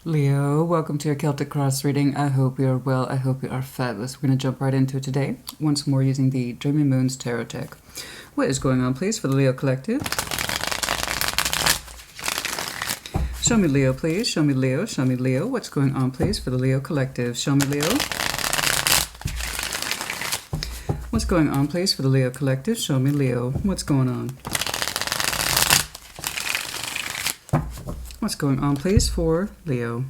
Leo, welcome to your Celtic Cross reading. I hope you are well. I hope you are fabulous. We're going to jump right into it today, once more using the Dreamy Moons Tarot deck. What is going on, please, for the Leo Collective? Show me Leo, please. Show me Leo. Show me Leo. What's going on, please, for the Leo Collective? Show me Leo. What's going on, please, for the Leo Collective? Show me Leo. What's going on? What's going on, please, for Leo?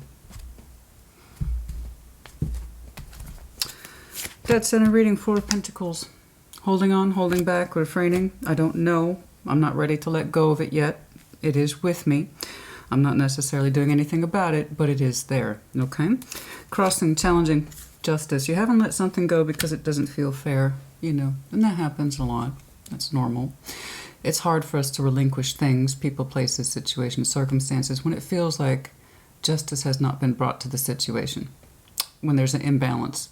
Dead Center reading, Four of Pentacles. Holding on, holding back, refraining. I don't know. I'm not ready to let go of it yet. It is with me. I'm not necessarily doing anything about it, but it is there, okay? Crossing, challenging, justice. You haven't let something go because it doesn't feel fair, you know, and that happens a lot. That's normal. It's hard for us to relinquish things, people, places, situations, circumstances, when it feels like justice has not been brought to the situation, when there's an imbalance.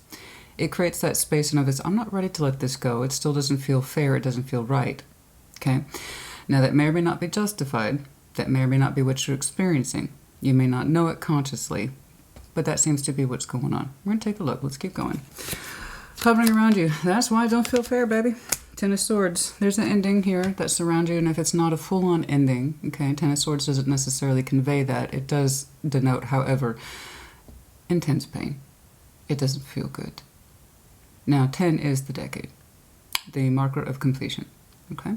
It creates that space and of I'm not ready to let this go. It still doesn't feel fair. It doesn't feel right. Okay? Now, that may or may not be justified. That may or may not be what you're experiencing. You may not know it consciously, but that seems to be what's going on. We're going to take a look. Let's keep going. Hovering around you. That's why I don't feel fair, baby. Ten of Swords. There's an ending here that surrounds you, and if it's not a full-on ending, okay, Ten of Swords doesn't necessarily convey that. It does denote, however, intense pain. It doesn't feel good. Now, 10 is the decade, the marker of completion, okay?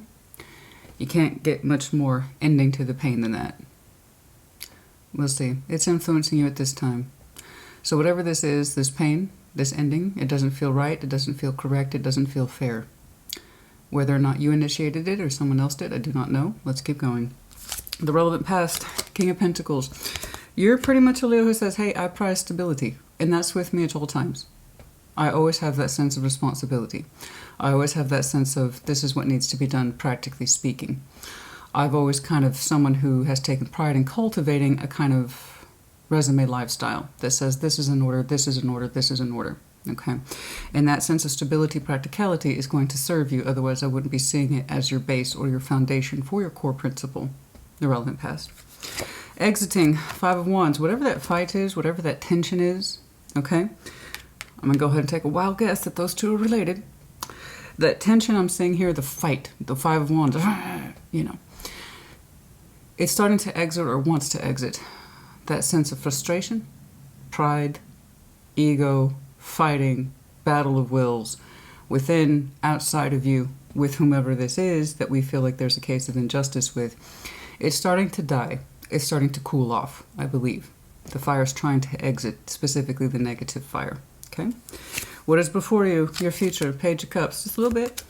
You can't get much more ending to the pain than that. We'll see. It's influencing you at this time. So whatever this is, this pain, this ending, it doesn't feel right, it doesn't feel correct, it doesn't feel fair. Whether or not you initiated it or someone else did, I do not know. Let's keep going. The relevant past, King of Pentacles. You're pretty much a Leo who says, hey, I prize stability. And that's with me at all times. I always have that sense of responsibility. I always have that sense of this is what needs to be done, practically speaking. I've always kind of someone who has taken pride in cultivating a kind of resume lifestyle that says this is in order, this is in order, this is in order. Okay, and that sense of stability, practicality is going to serve you. Otherwise, I wouldn't be seeing it as your base or your foundation for your core principle, the relevant past. Exiting, Five of Wands. Whatever that fight is, whatever that tension is, okay, I'm going to go ahead and take a wild guess that those two are related. That tension I'm seeing here, the fight, the Five of Wands, you know, it's starting to exit or wants to exit. That sense of frustration, pride, ego, fighting, battle of wills, within, outside of you, with whomever this is that we feel like there's a case of injustice with, it's starting to die. It's starting to cool off, I believe. The fire's trying to exit, specifically the negative fire. Okay? What is before you? Your future, Page of Cups. Just a little bit.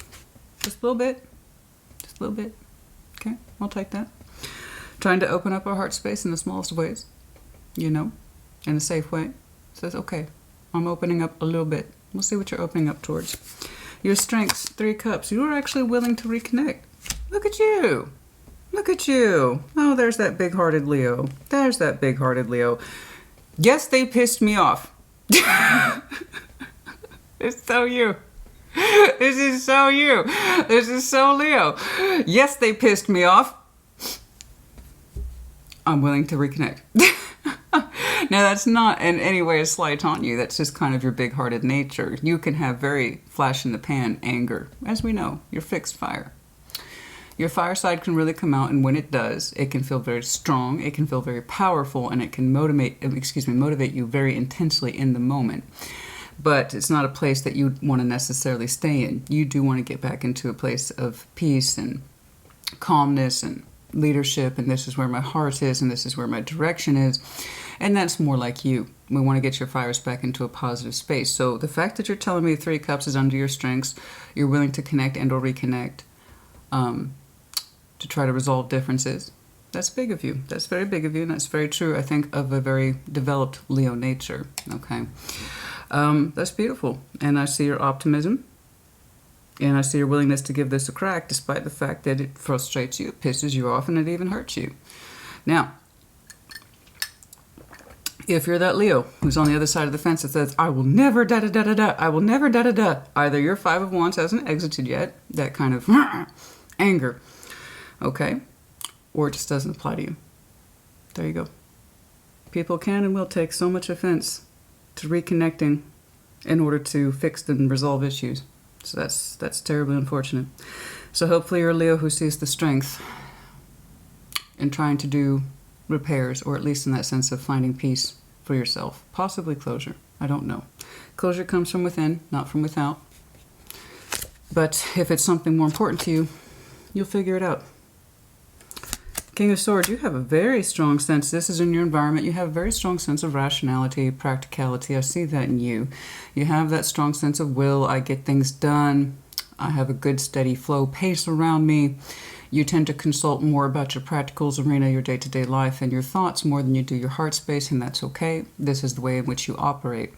Just a little bit. Just a little bit. Okay? We'll take that. Trying to open up our heart space in the smallest ways, you know, in a safe way. Says, okay, I'm opening up a little bit. We'll see what you're opening up towards. Your strengths, Three Cups. You are actually willing to reconnect. Look at you. Look at you. Oh, there's that big-hearted Leo. There's that big-hearted Leo. Yes, they pissed me off. It's so you. This is so you. This is so Leo. Yes, they pissed me off. I'm willing to reconnect. Now, that's not in any way a slight on you. That's just kind of your big-hearted nature. You can have very flash-in-the-pan anger. As we know, you're fixed fire. Your fire side can really come out, and when it does, it can feel very strong, it can feel very powerful, and it can motivate you very intensely in the moment. But it's not a place that you want to necessarily stay in. You do want to get back into a place of peace and calmness and leadership, and this is where my heart is, and this is where my direction is. And that's more like you. We want to get your fires back into a positive space. So the fact that you're telling me Three Cups is under your strengths, you're willing to connect and or reconnect, to try to resolve differences, that's big of you. That's very big of you, and that's very true, I think, of a very developed Leo nature. Okay, that's beautiful. And I see your optimism, and I see your willingness to give this a crack, despite the fact that it frustrates you, it pisses you off, and it even hurts you. Now, if you're that Leo who's on the other side of the fence that says, I will never da-da-da-da-da, I will never da-da-da, either your Five of Wands hasn't exited yet, that kind of anger, okay, or it just doesn't apply to you. There you go. People can and will take so much offense to reconnecting in order to fix and resolve issues. So that's terribly unfortunate. So hopefully you're a Leo who sees the strength in trying to do repairs, or at least in that sense of finding peace for yourself. Possibly closure. I don't know. Closure comes from within, not from without. But if it's something more important to you, you'll figure it out. King of Swords, you have a very strong sense. This is in your environment. You have a very strong sense of rationality, practicality. I see that in you. You have that strong sense of will. I get things done. I have a good steady flow pace around me. You tend to consult more about your practicals arena, your day-to-day life, and your thoughts more than you do your heart space, and that's okay. This is the way in which you operate.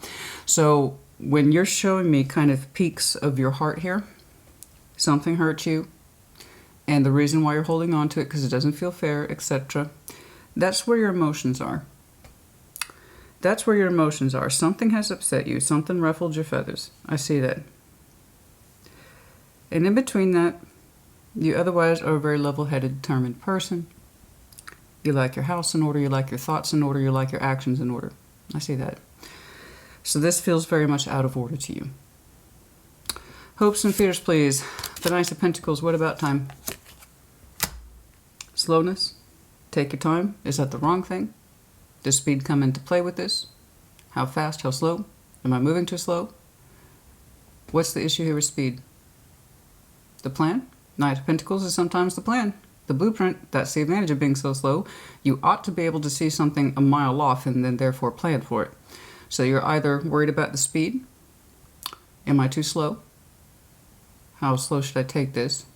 So when you're showing me kind of peaks of your heart here, something hurt you, and the reason why you're holding on to it because it doesn't feel fair, etc. That's where your emotions are. That's where your emotions are. Something has upset you. Something ruffled your feathers. I see that. And in between that, you otherwise are a very level-headed, determined person. You like your house in order. You like your thoughts in order. You like your actions in order. I see that. So this feels very much out of order to you. Hopes and fears, please. The Knight of Pentacles, what about time? Slowness? Take your time. Is that the wrong thing? Does speed come into play with this? How fast? How slow? Am I moving too slow? What's the issue here with speed? The plan? Knight of Pentacles is sometimes the plan. The blueprint, that's the advantage of being so slow. You ought to be able to see something a mile off and then therefore plan for it. So you're either worried about the speed. Am I too slow? How slow should I take this?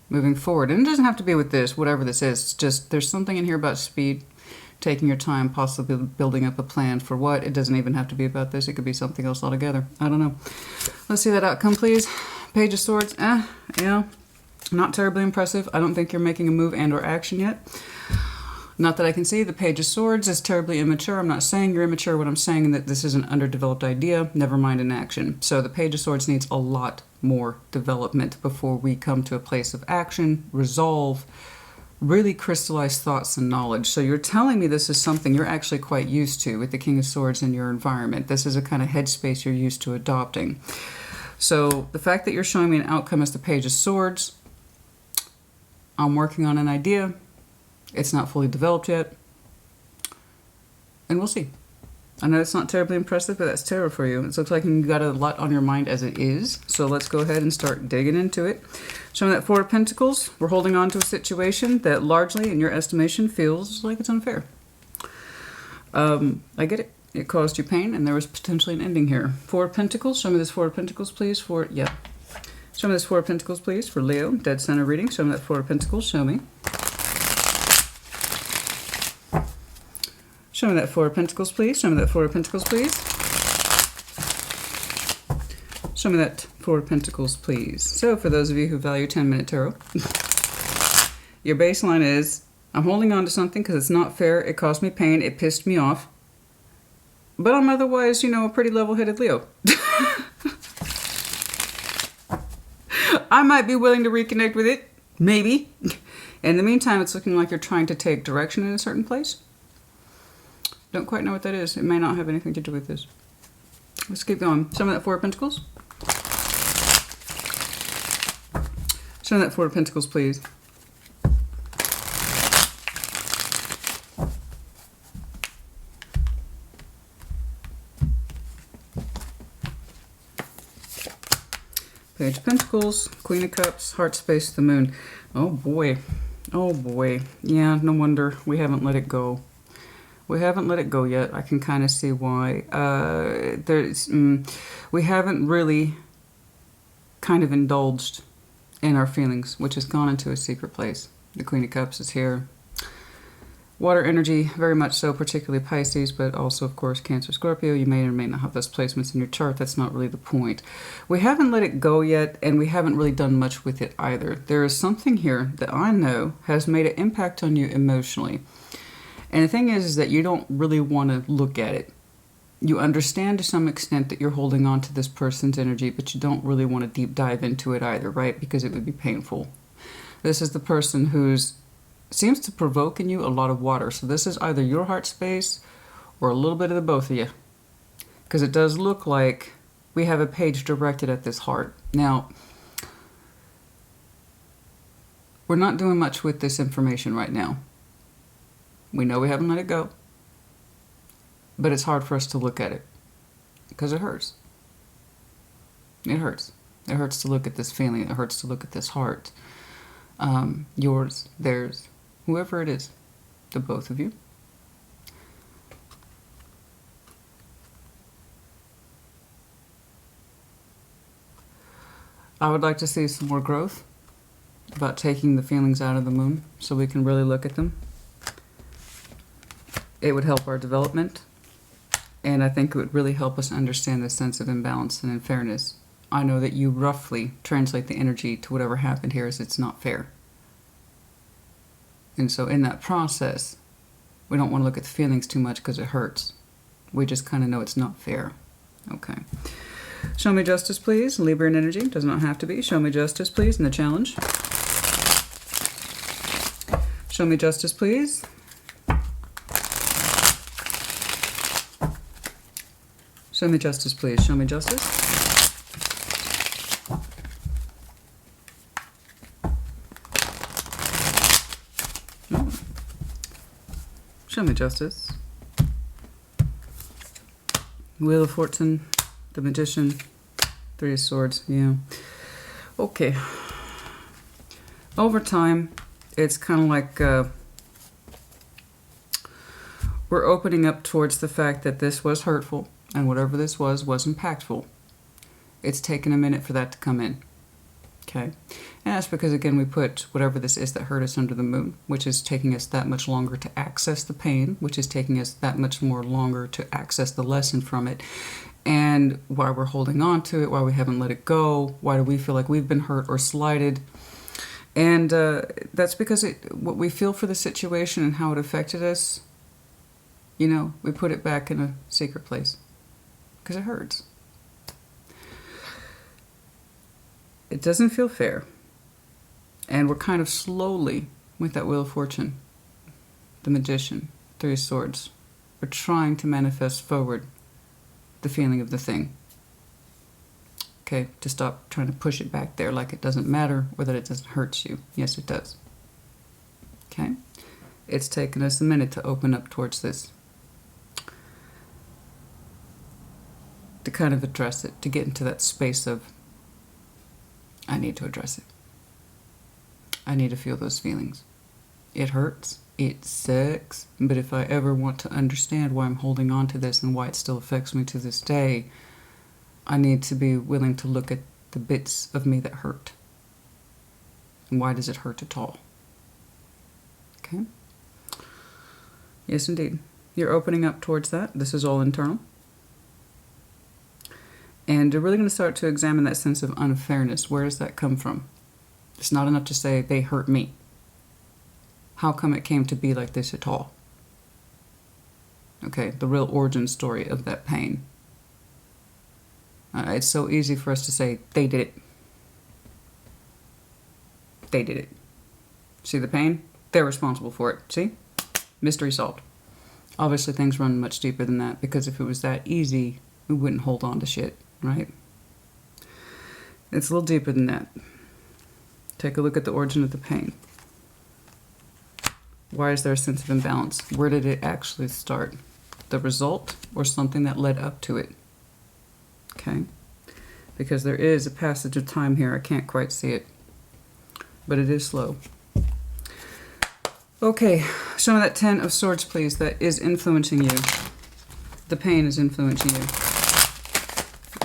Moving forward. And it doesn't have to be with this, whatever this is. It's just there's something in here about speed, taking your time, possibly building up a plan for what. It doesn't even have to be about this. It could be something else altogether. I don't know. Let's see that outcome, please. Page of Swords. Yeah. Not terribly impressive. I don't think you're making a move and or action yet. Not that I can see. The Page of Swords is terribly immature. I'm not saying you're immature. What I'm saying is that this is an underdeveloped idea, never mind an action. So the Page of Swords needs a lot more development before we come to a place of action, resolve, really crystallize thoughts and knowledge. So you're telling me this is something you're actually quite used to with the King of Swords in your environment. This is a kind of headspace you're used to adopting. So the fact that you're showing me an outcome as the Page of Swords, I'm working on an idea. It's not fully developed yet. And we'll see. I know it's not terribly impressive, but that's tarot for you. It looks like you've got a lot on your mind as it is. So let's go ahead and start digging into it. Showing that Four of Pentacles, we're holding on to a situation that largely, in your estimation, feels like it's unfair. I get it. It caused you pain, and there was potentially an ending here. Four of Pentacles. Show me this Four of Pentacles, please. Show me this Four of Pentacles, please, for Leo. Dead center reading. Show me that Four of Pentacles. Show me. Show me that Four of Pentacles, please. Show me that Four of Pentacles, please. Show me that Four of Pentacles, please. So for those of you who value 10-minute tarot, your baseline is, I'm holding on to something because it's not fair. It caused me pain. It pissed me off. But I'm otherwise, a pretty level-headed Leo. I might be willing to reconnect with it. Maybe. In the meantime, it's looking like you're trying to take direction in a certain place. Don't quite know what that is. It may not have anything to do with this. Let's keep going. Show me that Four of Pentacles. Show me that Four of Pentacles, please. Page of Pentacles, Queen of Cups, Heart Space, the Moon. Oh boy. Oh boy. Yeah, no wonder we haven't let it go. We haven't let it go yet. I can kind of see why. We haven't really kind of indulged in our feelings, which has gone into a secret place. The Queen of Cups is here. Water energy, very much so, particularly Pisces, but also, of course, Cancer, Scorpio. You may or may not have those placements in your chart. That's not really the point. We haven't let it go yet, and we haven't really done much with it either. There is something here that I know has made an impact on you emotionally. And the thing is that you don't really want to look at it. You understand to some extent that you're holding on to this person's energy, but you don't really want to deep dive into it either, right? Because it would be painful. This is the person who's seems to provoke in you a lot of water. So this is either your heart space or a little bit of the both of you. Because it does look like we have a page directed at this heart. Now, we're not doing much with this information right now. We know we haven't let it go. But it's hard for us to look at it. Because it hurts. It hurts. It hurts to look at this feeling. It hurts to look at this heart. Yours, theirs, whoever it is. The both of you. I would like to see some more growth about taking the feelings out of the moon so we can really look at them. It would help our development, and I think it would really help us understand the sense of imbalance and unfairness. I know that you roughly translate the energy to whatever happened here as it's not fair. And so in that process, we don't want to look at the feelings too much because it hurts. We just kind of know it's not fair. Okay. Show me justice, please. Libra in energy. Does not have to be. Show me justice, please, in the challenge. Show me justice, please. Show me justice, please. Show me justice. Oh. Show me justice. Wheel of Fortune. The Magician, Three of Swords, yeah. Okay. Over time, it's kind of like we're opening up towards the fact that this was hurtful, and whatever this was impactful. It's taken a minute for that to come in. Okay? And that's because, again, we put whatever this is that hurt us under the moon, which is taking us that much longer to access the pain, which is taking us that much more longer to access the lesson from it. And why we're holding on to it, why we haven't let it go, why do we feel like we've been hurt or slighted. And that's because what we feel for the situation and how it affected us, you know, we put it back in a secret place. Because it hurts. It doesn't feel fair. And we're kind of slowly, with that Wheel of Fortune, the Magician, Three of Swords, we're trying to manifest forward the feeling of the thing. Okay, to stop trying to push it back there like it doesn't matter or that it doesn't hurt you. Yes, it does. Okay, it's taken us a minute to open up towards this, to kind of address it, to get into that space of, I need to address it. I need to feel those feelings. It hurts. It sucks. But if I ever want to understand why I'm holding on to this and why it still affects me to this day, I need to be willing to look at the bits of me that hurt. And why does it hurt at all? Okay? Yes, indeed. You're opening up towards that. This is all internal. And you're really going to start to examine that sense of unfairness. Where does that come from? It's not enough to say, they hurt me. How come it came to be like this at all? Okay, the real origin story of that pain. It's so easy for us to say, they did it. They did it. See the pain? They're responsible for it. See? Mystery solved. Obviously, things run much deeper than that, because if it was that easy, we wouldn't hold on to shit, right? It's a little deeper than that. Take a look at the origin of the pain. Why is there a sense of imbalance? Where did it actually start? The result or something that led up to it? Okay? Because there is a passage of time here. I can't quite see it. But it is slow. Okay. Show me that 10 of Swords, please, that is influencing you. The pain is influencing you.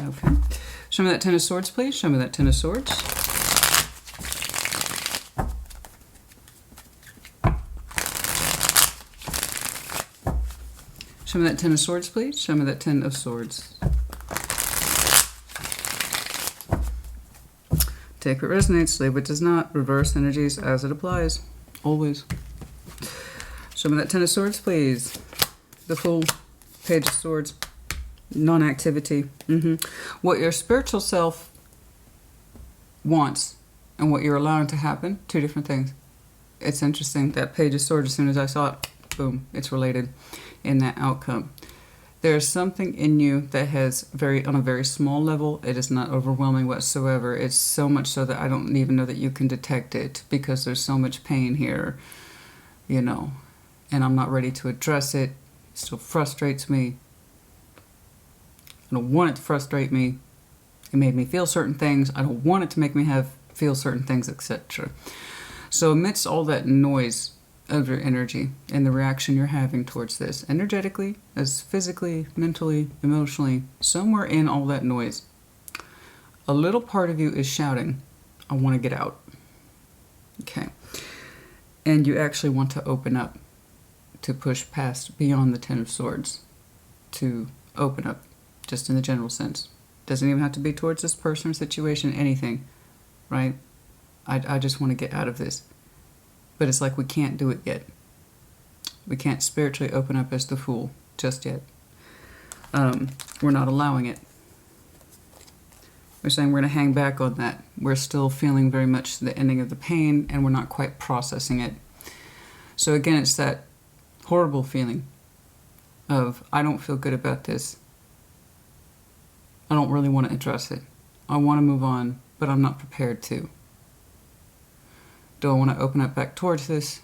Okay. Show me that 10 of Swords, please. Show me that 10 of Swords. Show me that 10 of Swords, please. Show me that 10 of Swords. Take what resonates, leave what does not. Reverse energies as it applies. Always. Show me that 10 of Swords, please. The Fool, Page of Swords. Non-activity. What your spiritual self wants and what you're allowing to happen, two different things. It's interesting, that Page of Swords, as soon as I saw it, boom, it's related in that outcome. There's something in you that has on a very small level, it is not overwhelming whatsoever. It's so much so that I don't even know that you can detect it because there's so much pain here, you know, and I'm not ready to address it. It still frustrates me. I don't want it to frustrate me. It made me feel certain things. I don't want it to make me feel certain things, etc. So amidst all that noise of your energy and the reaction you're having towards this, energetically, as physically, mentally, emotionally, somewhere in all that noise, a little part of you is shouting, I want to get out. Okay. And you actually want to open up, to push past beyond the Ten of Swords, to open up, just in the general sense. Doesn't even have to be towards this person or situation, anything, right? I just want to get out of this. But it's like we can't do it yet. We can't spiritually open up as the Fool just yet. We're not allowing it. We're saying we're going to hang back on that. We're still feeling very much the ending of the pain, and we're not quite processing it. So again, it's that horrible feeling of, I don't feel good about this. I don't really want to address it. I want to move on, but I'm not prepared to. Do I want to open up back towards this?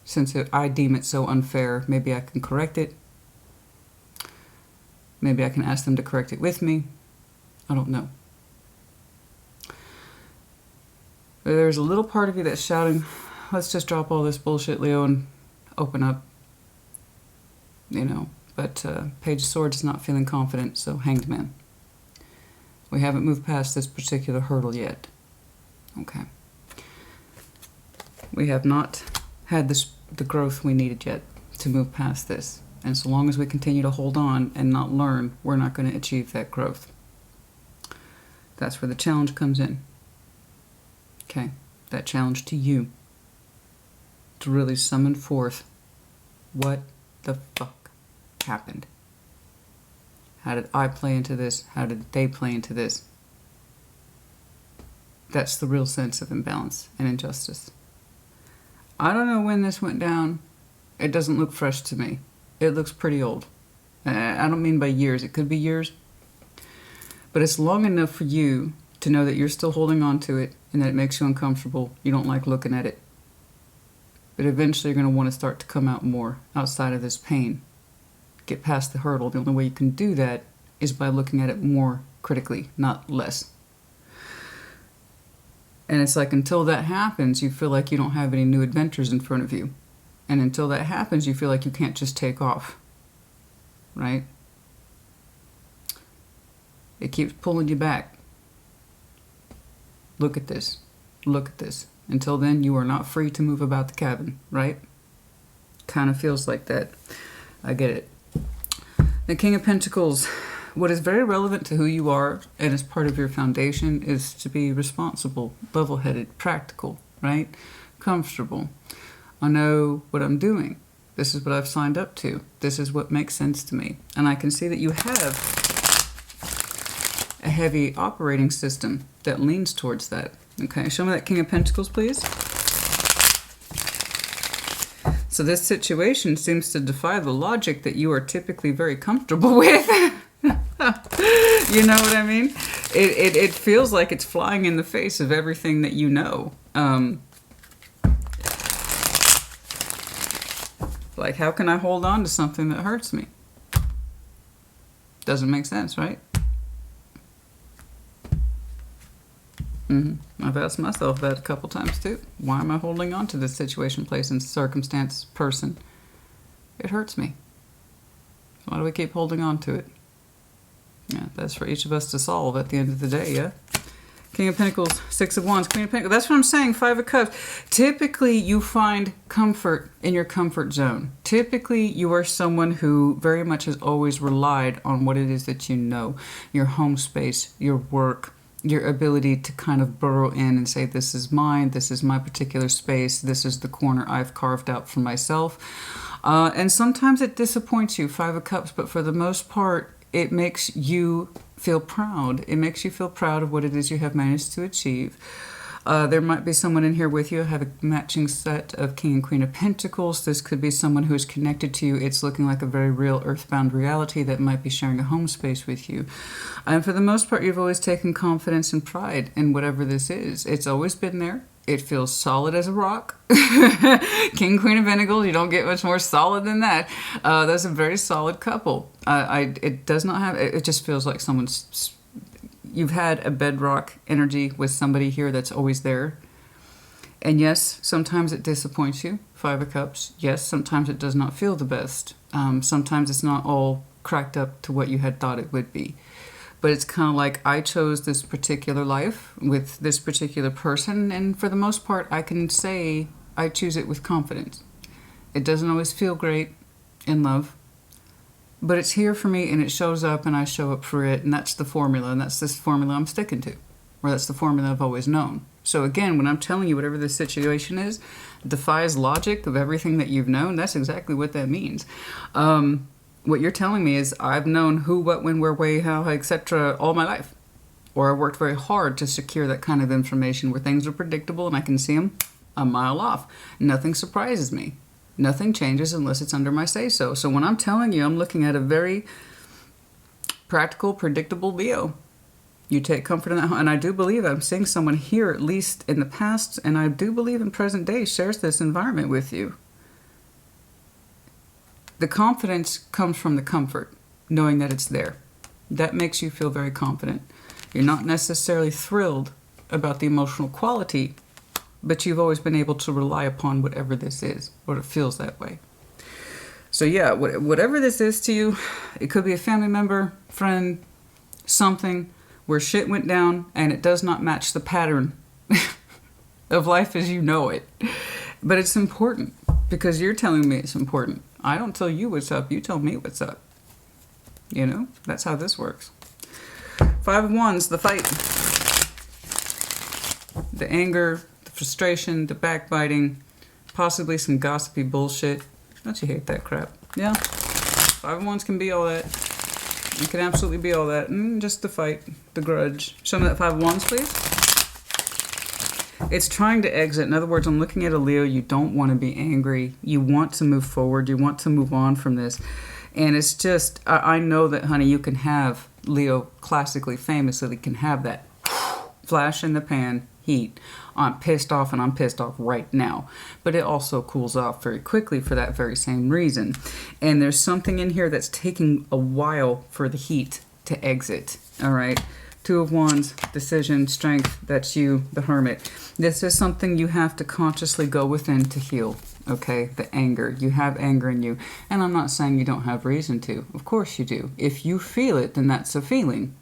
Since I deem it so unfair, maybe I can correct it. Maybe I can ask them to correct it with me. I don't know. But there's a little part of you that's shouting, let's just drop all this bullshit, Leo, and open up. You know, but Page of Swords is not feeling confident, so Hanged Man. We haven't moved past this particular hurdle yet. Okay. We have not had the growth we needed yet to move past this. And so long as we continue to hold on and not learn, we're not going to achieve that growth. That's where the challenge comes in. Okay, that challenge to you. To really summon forth what the fuck happened. How did I play into this? How did they play into this? That's the real sense of imbalance and injustice. I don't know when this went down. It doesn't look fresh to me. It looks pretty old. I don't mean by years. It could be years. But it's long enough for you to know that you're still holding on to it and that it makes you uncomfortable. You don't like looking at it. But eventually you're going to want to start to come out more outside of this pain. Get past the hurdle. The only way you can do that is by looking at it more critically, not less. And it's like until that happens, you feel like you don't have any new adventures in front of you. And until that happens, you feel like you can't just take off. Right? It keeps pulling you back. Look at this. Look at this. Until then, you are not free to move about the cabin. Right? Kind of feels like that. I get it. The King of Pentacles. What is very relevant to who you are and as part of your foundation is to be responsible, level-headed, practical, right? Comfortable. I know what I'm doing. This is what I've signed up to. This is what makes sense to me. And I can see that you have a heavy operating system that leans towards that. Okay, show me that King of Pentacles, please. So this situation seems to defy the logic that you are typically very comfortable with. You know what I mean? It feels like it's flying in the face of everything that you know. Like, how can I hold on to something that hurts me? Doesn't make sense, right? I've asked myself that a couple times too. Why am I holding on to this situation, place, and circumstance, person? It hurts me. Why do we keep holding on to it? Yeah, that's for each of us to solve at the end of the day, yeah? King of Pentacles, Six of Wands, Queen of Pentacles. That's what I'm saying, Five of Cups. Typically, you find comfort in your comfort zone. Typically, you are someone who very much has always relied on what it is that you know. Your home space, your work, your ability to kind of burrow in and say, this is mine, this is my particular space, this is the corner I've carved out for myself. And sometimes it disappoints you, Five of Cups, but for the most part, it makes you feel proud. It makes you feel proud of what it is you have managed to achieve. There might be someone in here with you. I have a matching set of King and Queen of Pentacles. This could be someone who is connected to you. It's looking like a very real earthbound reality that might be sharing a home space with you. And for the most part, you've always taken confidence and pride in whatever this is. It's always been there. It feels solid as a rock. King, Queen of Pentacles, you don't get much more solid than that. That's a very solid couple. It does not have, it just feels like someone's, you've had a bedrock energy with somebody here that's always there. And yes, sometimes it disappoints you, Five of Cups. Yes, sometimes it does not feel the best. Sometimes it's not all cracked up to what you had thought it would be. But it's kind of like, I chose this particular life with this particular person, and for the most part, I can say I choose it with confidence. It doesn't always feel great in love, but it's here for me, and it shows up, and I show up for it, and that's the formula, and that's this formula I'm sticking to, or that's the formula I've always known. So again, when I'm telling you whatever this situation is, defies logic of everything that you've known, that's exactly what that means. What you're telling me is I've known who, what, when, where, way, how, etc. all my life. Or I worked very hard to secure that kind of information where things are predictable and I can see them a mile off. Nothing surprises me. Nothing changes unless it's under my say-so. So when I'm telling you, I'm looking at a very practical, predictable Leo. You take comfort in that. And I do believe I'm seeing someone here, at least in the past, and I do believe in present day, shares this environment with you. The confidence comes from the comfort, knowing that it's there. That makes you feel very confident. You're not necessarily thrilled about the emotional quality, but you've always been able to rely upon whatever this is, or it feels that way. So yeah, whatever this is to you, it could be a family member, friend, something where shit went down and it does not match the pattern of life as you know it. But it's important because you're telling me it's important. I don't tell you what's up, you tell me what's up. You know, that's how this works. Five of Wands, the fight. The anger, the frustration, the backbiting, possibly some gossipy bullshit. Don't you hate that crap? Yeah. Five of Wands can be all that. It can absolutely be all that. And just the fight, the grudge. Show me that Five of Wands, please. It's trying to exit. In other words, I'm looking at a Leo. You don't want to be angry. You want to move forward. You want to move on from this. And it's just, I know that, honey, you can have, Leo classically, famously, can have that flash in the pan heat. I'm pissed off and I'm pissed off right now. But it also cools off very quickly for that very same reason. And there's something in here that's taking a while for the heat to exit. All right. Two of Wands, decision, strength, that's you, the Hermit. This is something you have to consciously go within to heal, okay? The anger. You have anger in you. And I'm not saying you don't have reason to. Of course you do. If you feel it, then that's a feeling.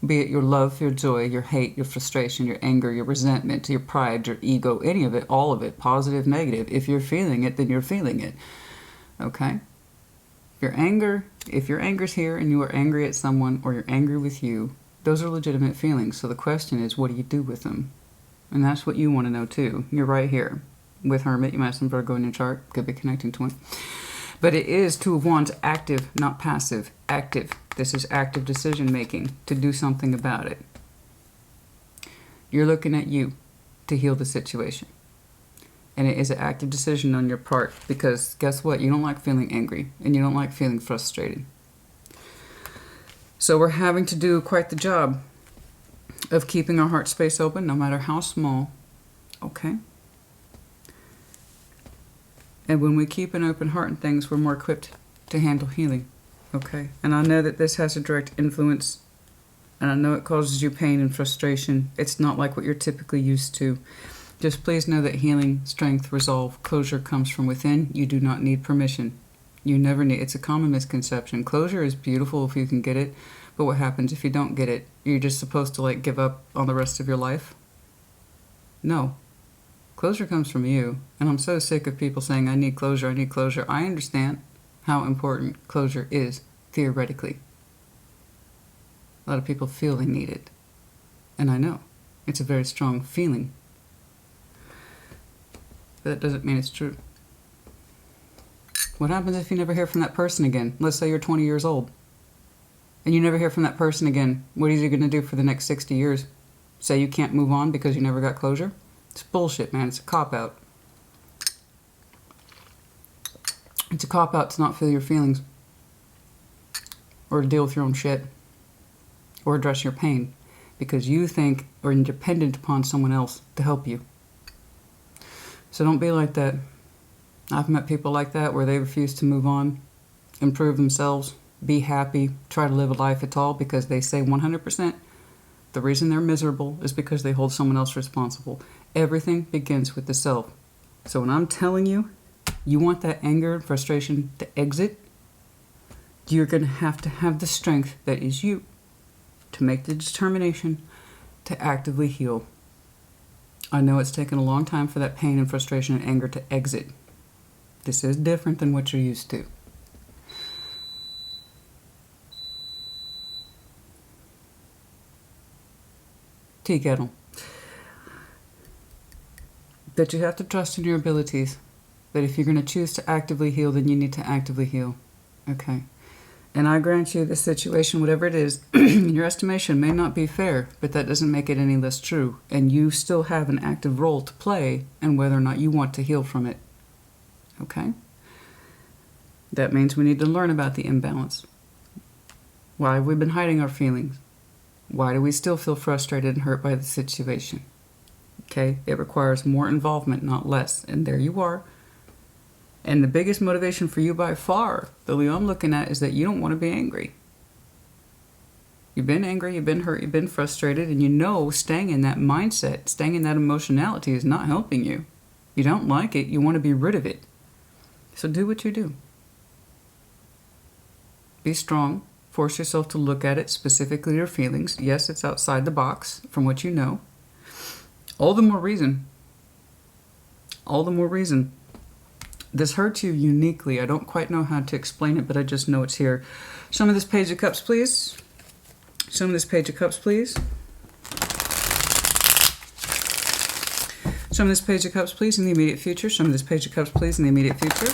Be it your love, your joy, your hate, your frustration, your anger, your resentment, your pride, your ego, any of it, all of it, positive, negative. If you're feeling it, then you're feeling it, okay? If your anger's here and you are angry at someone or you're angry with you, those are legitimate feelings. So the question is, what do you do with them? And that's what you want to know too. You're right here with Hermit. You might have some Virgo in your chart. Could be connecting to it. But it is Two of Wands, active, not passive. Active. This is active decision making to do something about it. You're looking at you to heal the situation. And it is an active decision on your part because guess what? You don't like feeling angry and you don't like feeling frustrated. So we're having to do quite the job of keeping our heart space open, no matter how small, okay? And when we keep an open heart and things, we're more equipped to handle healing, okay? And I know that this has a direct influence, and I know it causes you pain and frustration. It's not like what you're typically used to. Just please know that healing, strength, resolve, closure comes from within. You do not need permission. You never need, it's a common misconception. Closure is beautiful if you can get it, but what happens if you don't get it? You're just supposed to like give up on the rest of your life? No. Closure comes from you, and I'm so sick of people saying, I need closure, I need closure. I understand how important closure is, theoretically. A lot of people feel they need it, and I know. It's a very strong feeling. But that doesn't mean it's true. What happens if you never hear from that person again? Let's say you're 20 years old and you never hear from that person again. What is he going to do for the next 60 years? say you can't move on because you never got closure. It's bullshit, man. It's a cop-out. It's a cop-out to not feel your feelings, or to deal with your own shit, or address your pain, because you think or are dependent upon someone else to help you. So don't be like that. I've met people like that where they refuse to move on, improve themselves, be happy, try to live a life at all, because they say 100% the reason they're miserable is because they hold someone else responsible. Everything begins with the self. So when I'm telling you, you want that anger and frustration to exit, you're going to have the strength that is you to make the determination to actively heal. I know it's taken a long time for that pain and frustration and anger to exit. This is different than what you're used to. Tea kettle. That you have to trust in your abilities. That if you're going to choose to actively heal, then you need to actively heal. Okay. And I grant you, this situation, whatever it is, in your estimation may not be fair, but that doesn't make it any less true. And you still have an active role to play in whether or not you want to heal from it. Okay? That means we need to learn about the imbalance. Why have we been hiding our feelings? Why do we still feel frustrated and hurt by the situation? Okay? It requires more involvement, not less. And there you are. And the biggest motivation for you by far, the Leo I'm looking at, is that you don't want to be angry. You've been angry, you've been hurt, you've been frustrated, and you know staying in that mindset, staying in that emotionality is not helping you. You don't like it, you want to be rid of it. So do what you do. Be strong. Force yourself to look at it, specifically your feelings. Yes, it's outside the box from what you know. All the more reason. All the more reason. This hurts you uniquely. I don't quite know how to explain it, but I just know it's here. Show me this Page of Cups, please. Show me this Page of Cups, please. Show me this Page of Cups, please, in the immediate future. Show me this Page of Cups, please, in the immediate future.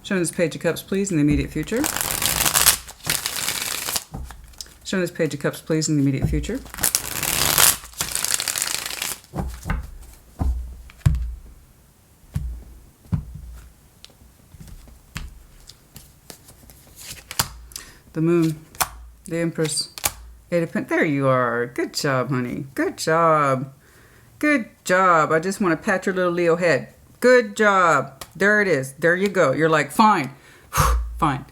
Show me this Page of Cups, please, in the immediate future. Show me this Page of Cups, please, in the immediate future. The Moon, the Empress, Eight of Pentacles. There you are. Good job, honey. Good job. Good job. I just want to pat your little Leo head. Good job. There it is. There you go. You're like, fine. Fine.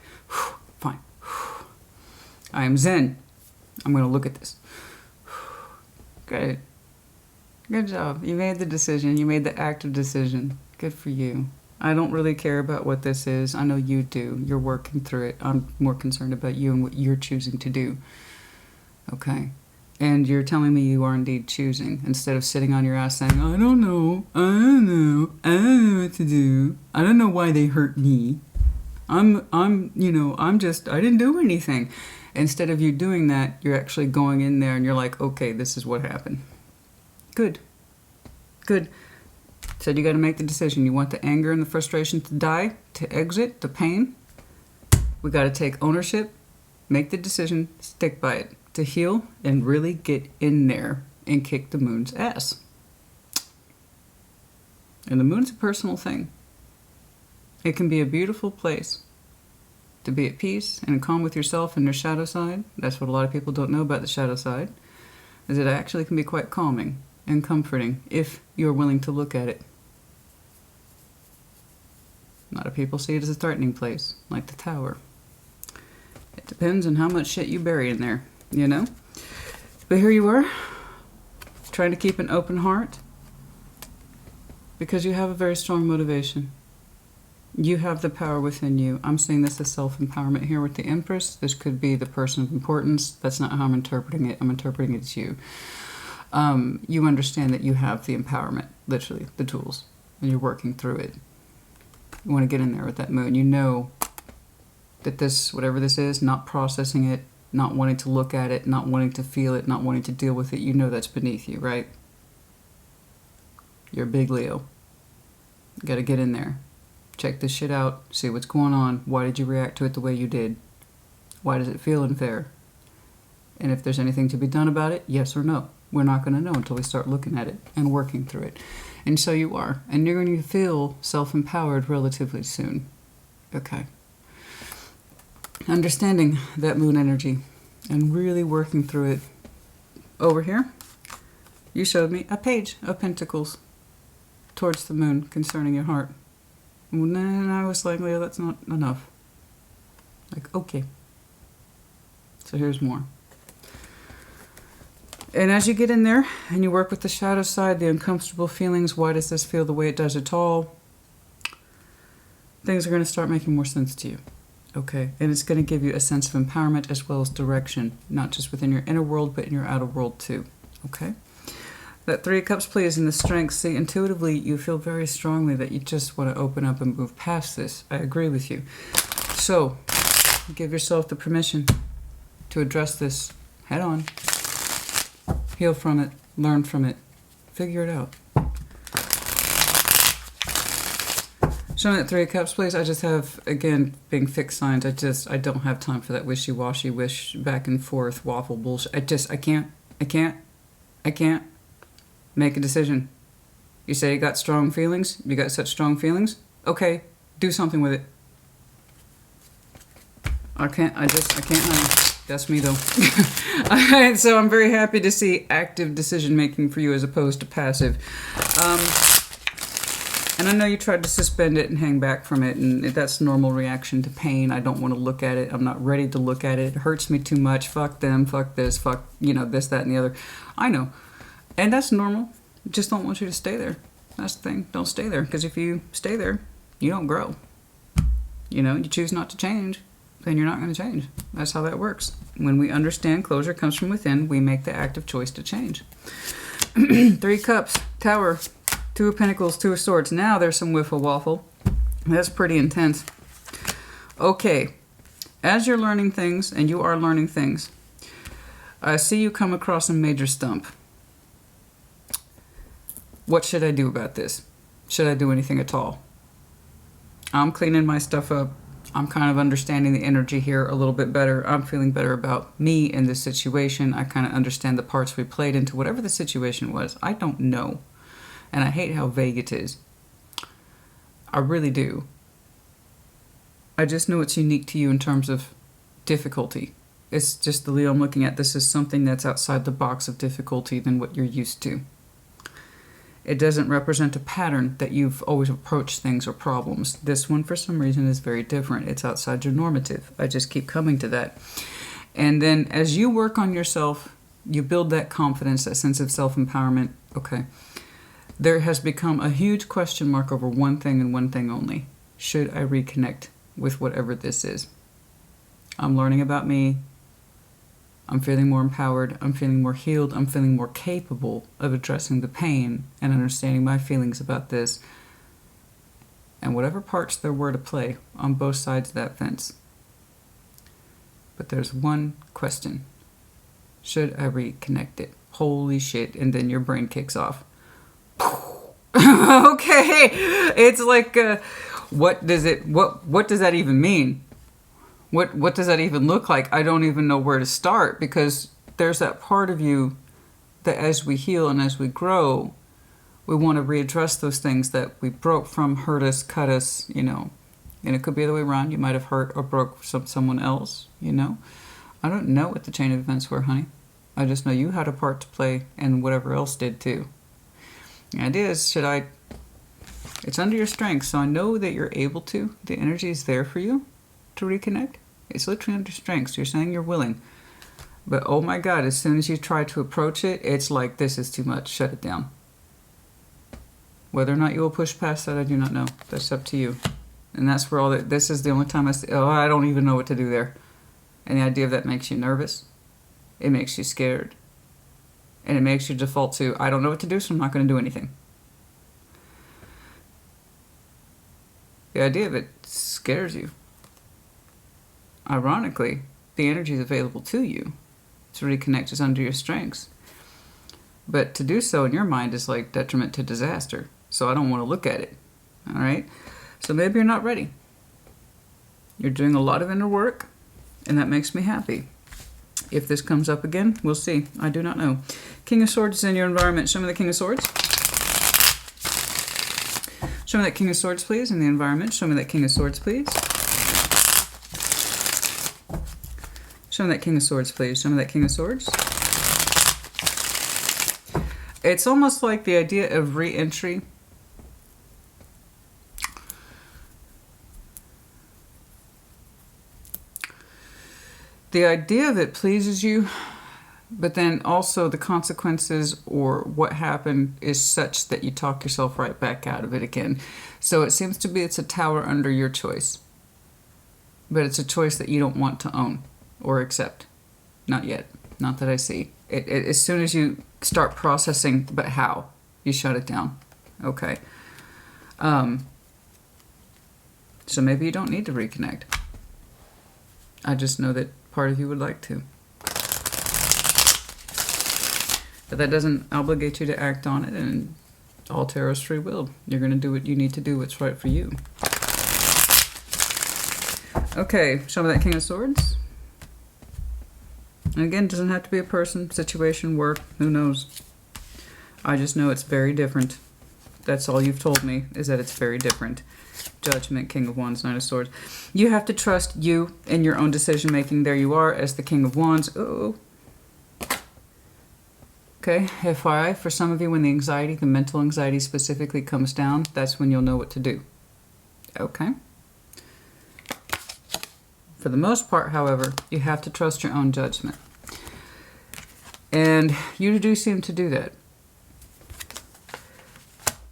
Fine. I am Zen. I'm going to look at this. Good. Good job. You made the decision. You made the active decision. Good for you. I don't really care about what this is. I know you do. You're working through it. I'm more concerned about you and what you're choosing to do. Okay? And you're telling me you are indeed choosing, instead of sitting on your ass saying, I don't know. I don't know. I don't know what to do. I don't know why they hurt me. I didn't do anything. Instead of you doing that, you're actually going in there and you're like, okay, this is what happened. Good. Good. Said you got to make the decision. You want the anger and the frustration to die, to exit, the pain. We got to take ownership, make the decision, stick by it, to heal and really get in there and kick the Moon's ass. And the Moon's a personal thing. It can be a beautiful place to be at peace and calm with yourself and your shadow side. That's what a lot of people don't know about the shadow side, is it actually can be quite calming and comforting if you're willing to look at it. A lot of people see it as a threatening place, like the Tower. It depends on how much shit you bury in there, you know? But here you are, trying to keep an open heart, because you have a very strong motivation. You have the power within you. I'm seeing this as self-empowerment here with the Empress. This could be the person of importance. That's not how I'm interpreting it. I'm interpreting it as you. You understand that you have the empowerment, literally, the tools, and you're working through it. You want to get in there with that Moon. You know that this, whatever this is, not processing it, not wanting to look at it, not wanting to feel it, not wanting to deal with it, you know that's beneath you, right? You're a big Leo. You got to get in there. Check this shit out. See what's going on. Why did you react to it the way you did? Why does it feel unfair? And if there's anything to be done about it, yes or no. We're not going to know until we start looking at it and working through it. And so you are. And you're going to feel self-empowered relatively soon. Okay. Understanding that moon energy and really working through it. Over here, you showed me a page of pentacles towards the moon concerning your heart. And I was like, yeah, that's not enough. Like, okay. So here's more. And as you get in there and you work with the shadow side, the uncomfortable feelings, why does this feel the way it does at all? Things are going to start making more sense to you. Okay? And it's going to give you a sense of empowerment as well as direction, not just within your inner world, but in your outer world too. Okay? That Three of Cups, please, and the strength. See, intuitively, you feel very strongly that you just want to open up and move past this. I agree with you. So, give yourself the permission to address this head on. Heal from it, learn from it, figure it out. Showing that Three of Cups, please. I just have, again, being fixed signs. I don't have time for that wishy-washy, wish back and forth, waffle bullshit. I can't make a decision. You say you got strong feelings? You got such strong feelings? Okay, do something with it. I can't, honey. That's me, though. Alright, so I'm very happy to see active decision-making for you as opposed to passive. And I know you tried to suspend it and hang back from it, and that's normal reaction to pain. I don't want to look at it. I'm not ready to look at it. It hurts me too much. Fuck them. Fuck this. Fuck, this, that, and the other. I know. And that's normal. Just don't want you to stay there. That's the thing. Don't stay there. Because if you stay there, you don't grow. You choose not to change, then you're not going to change. That's how that works. When we understand closure comes from within, we make the active choice to change. Three Cups, Tower, Two of Pentacles, Two of Swords. Now there's some wiffle waffle. That's pretty intense. Okay. As you're learning things, and you are learning things, I see you come across a major stump. What should I do about this? Should I do anything at all? I'm cleaning my stuff up. I'm kind of understanding the energy here a little bit better. I'm feeling better about me in this situation. I kind of understand the parts we played into whatever the situation was. I don't know. And I hate how vague it is. I really do. I just know it's unique to you in terms of difficulty. It's just the Leo I'm looking at. This is something that's outside the box of difficulty than what you're used to. It doesn't represent a pattern that you've always approached things or problems. This one, for some reason, is very different. It's outside your normative. I just keep coming to that. And then as you work on yourself, you build that confidence, that sense of self-empowerment. Okay. There has become a huge question mark over one thing and one thing only. Should I reconnect with whatever this is? I'm learning about me. I'm feeling more empowered, I'm feeling more healed, I'm feeling more capable of addressing the pain and understanding my feelings about this. And whatever parts there were to play on both sides of that fence. But there's one question. Should I reconnect it? Holy shit. And then your brain kicks off. Okay. It's like, what does that even mean? What does that even look like? I don't even know where to start, because there's that part of you that as we heal and as we grow, we want to readdress those things that we broke from, hurt us, cut us, And it could be the other way around. You might have hurt or broke someone else, I don't know what the chain of events were, honey. I just know you had a part to play and whatever else did too. The idea is, it's under your strength, so I know that you're able to. The energy is there for you to reconnect. It's literally under strength. So you're saying you're willing. But oh my God, as soon as you try to approach it, it's like, this is too much. Shut it down. Whether or not you will push past that, I do not know. That's up to you. And that's where this is the only time I don't even know what to do there. And the idea of that makes you nervous. It makes you scared. And it makes you default to, I don't know what to do, so I'm not going to do anything. The idea of it scares you. Ironically, the energy is available to you to reconnect is under your strengths. But to do so in your mind is like detriment to disaster. So I don't want to look at it. All right? So maybe you're not ready. You're doing a lot of inner work, and that makes me happy. If this comes up again, we'll see. I do not know. King of Swords is in your environment. Show me the King of Swords. Show me that King of Swords, please, in the environment. Show me that King of Swords, please. Show me that King of Swords, please. Show me that King of Swords. It's almost like the idea of re-entry. The idea of it pleases you, but then also the consequences or what happened is such that you talk yourself right back out of it again. So it seems to be it's a tower under your choice, but it's a choice that you don't want to own or accept. Not yet. Not that I see. As soon as you start processing, but how? You shut it down. Okay. So maybe you don't need to reconnect. I just know that part of you would like to. But that doesn't obligate you to act on it, and all tarot's free will. You're going to do what you need to do, what's right for you. Okay, show me that King of Swords. And again, it doesn't have to be a person, situation, work, who knows. I just know it's very different. That's all you've told me, is that it's very different. Judgment, King of Wands, Knight of Swords. You have to trust you in your own decision making. There you are as the King of Wands. Oh. Okay, FYI, for some of you, when the anxiety, the mental anxiety specifically comes down, that's when you'll know what to do. Okay. For the most part, however, you have to trust your own judgment. And you do seem to do that.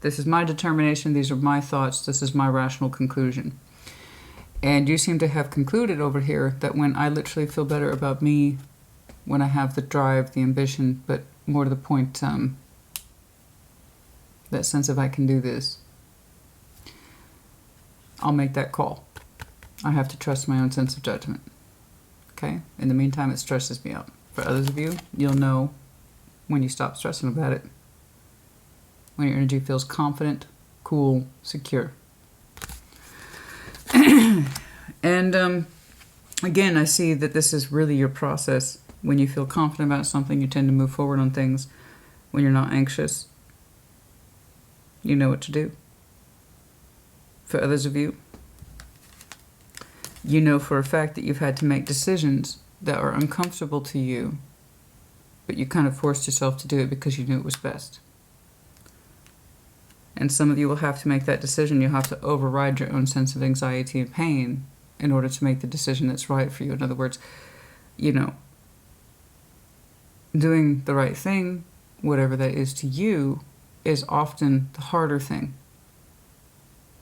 This is my determination. These are my thoughts. This is my rational conclusion. And you seem to have concluded over here that when I literally feel better about me, when I have the drive, the ambition, but more to the point, that sense of I can do this, I'll make that call. I have to trust my own sense of judgment. Okay? In the meantime, it stresses me out. For others of you, you'll know when you stop stressing about it. When your energy feels confident, cool, secure. And again, I see that this is really your process. When you feel confident about something, you tend to move forward on things. When you're not anxious, you know what to do. For others of you, you know for a fact that you've had to make decisions that are uncomfortable to you, but you kind of forced yourself to do it because you knew it was best. And some of you will have to make that decision. You'll have to override your own sense of anxiety and pain in order to make the decision that's right for you. In other words, you know, doing the right thing, whatever that is to you, is often the harder thing.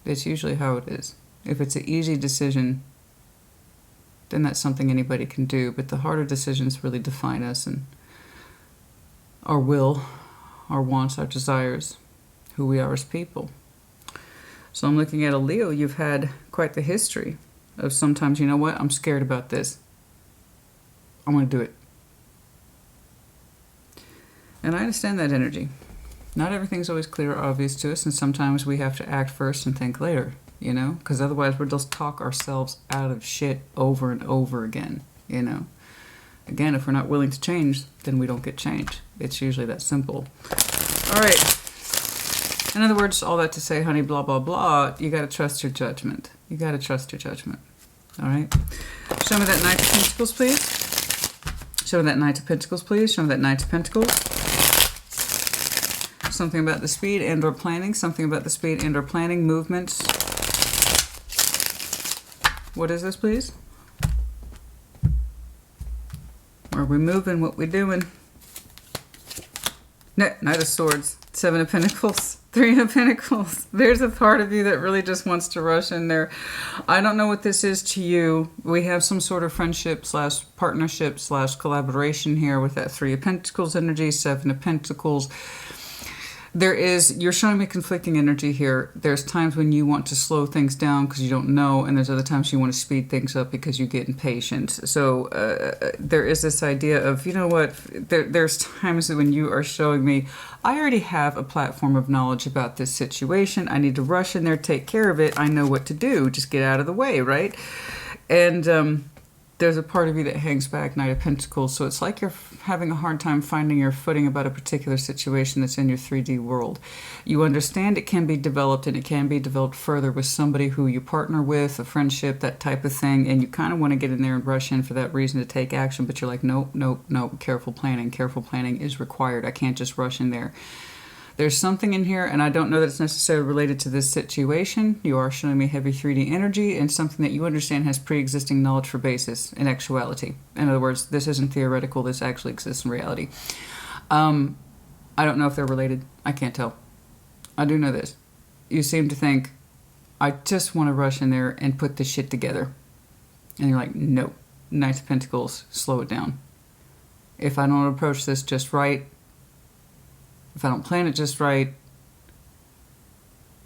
It's usually how it is. If it's an easy decision, then that's something anybody can do. But the harder decisions really define us and our will, our wants, our desires, who we are as people. So I'm looking at a Leo. You've had quite the history of sometimes, you know what, I'm scared about this. I'm going to do it. And I understand that energy. Not everything's always clear or obvious to us, and sometimes we have to act first and think later, you know, because otherwise we'll just talk ourselves out of shit over and over again, you know. Again, if we're not willing to change, then we don't get change. It's usually that simple. All right. In other words, all that to say, honey, blah, blah, blah, you got to trust your judgment. You got to trust your judgment. All right? Show me that Knight of Pentacles, please. Show me that Knight of Pentacles, please. Show me that Knight of Pentacles. Something about the speed and or planning. Something about the speed and or planning. Movements. What is this, please? Are we moving? What we doing? Knight of Swords. Seven of Pentacles. Three of Pentacles. There's a part of you that really just wants to rush in there. I don't know what this is to you. We have some sort of friendship / partnership / collaboration here with that Three of Pentacles energy, Seven of Pentacles. You're showing me conflicting energy here. There's times when you want to slow things down because you don't know, and there's other times you want to speed things up because you get impatient. So there is this idea of, you know what, there's times when you are showing me, I already have a platform of knowledge about this situation. I need to rush in there, take care of it. I know what to do. Just get out of the way, right? And there's a part of you that hangs back, Knight of Pentacles. So it's like you're having a hard time finding your footing about a particular situation that's in your 3D world. You understand it can be developed, and it can be developed further with somebody who you partner with, a friendship, that type of thing. And you kind of want to get in there and rush in for that reason to take action. But you're like, nope, nope, nope. Careful planning. Careful planning is required. I can't just rush in there. There's something in here, and I don't know that it's necessarily related to this situation. You are showing me heavy 3D energy and something that you understand has pre-existing knowledge for basis in actuality. In other words, this isn't theoretical. This actually exists in reality. I don't know if they're related. I can't tell. I do know this. You seem to think, I just want to rush in there and put this shit together. And you're like, no. Knight of Pentacles, slow it down. If I don't approach this just right, if I don't plan it just right,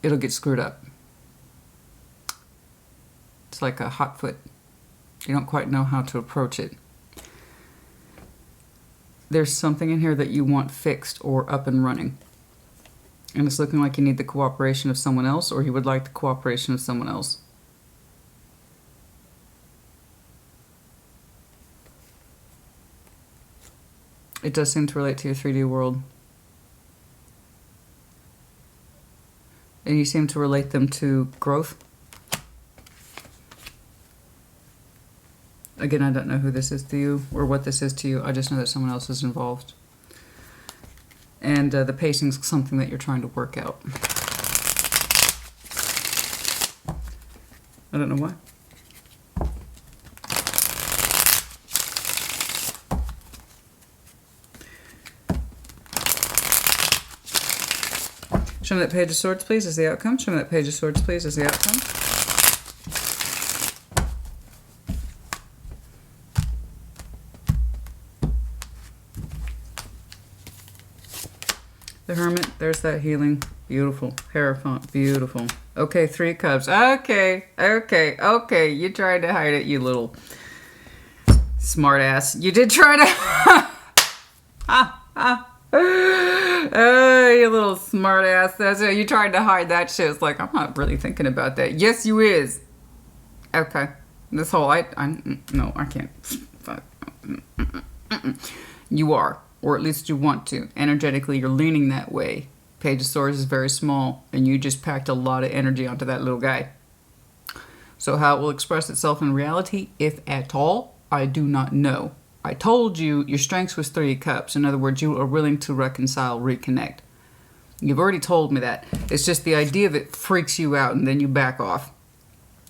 it'll get screwed up. It's like a hot foot. You don't quite know how to approach it. There's something in here that you want fixed or up and running. And it's looking like you need the cooperation of someone else, or you would like the cooperation of someone else. It does seem to relate to your 3D world. And you seem to relate them to growth. Again, I don't know who this is to you or what this is to you. I just know that someone else is involved. And the pacing is something that you're trying to work out. I don't know why. Show me that Page of Swords, please, as the outcome. Show me that Page of Swords, please, as the outcome. The Hermit, there's that healing. Beautiful. Hierophant, beautiful. Okay, 3 of Cups. Okay. You tried to hide it, you little smart ass. You did try to... you little smart ass. That's it. You tried to hide that shit. It's like, I'm not really thinking about that. Yes, you is. Okay. This whole, no, I can't. You are. Or at least you want to. Energetically, you're leaning that way. Page of Swords is very small, and you just packed a lot of energy onto that little guy. So how it will express itself in reality, if at all, I do not know. I told you your strengths was 3 of Cups. In other words, you are willing to reconcile, reconnect. You've already told me that. It's just the idea of it freaks you out, and then you back off.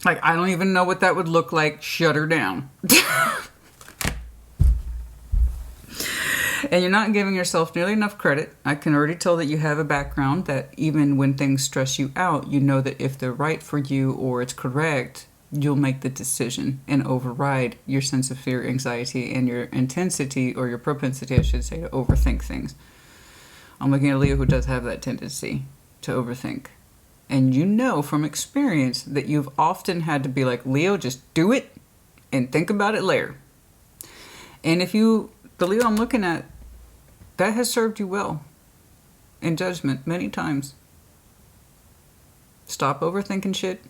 Like, I don't even know what that would look like. Shut her down. And you're not giving yourself nearly enough credit. I can already tell that you have a background that even when things stress you out, you know that if they're right for you or it's correct, you'll make the decision and override your sense of fear, anxiety, and your intensity, or your propensity, I should say, to overthink things. I'm looking at a Leo who does have that tendency to overthink. And you know from experience that you've often had to be like, Leo, just do it and think about it later. And if you, the Leo I'm looking at, that has served you well in judgment many times. Stop overthinking shit.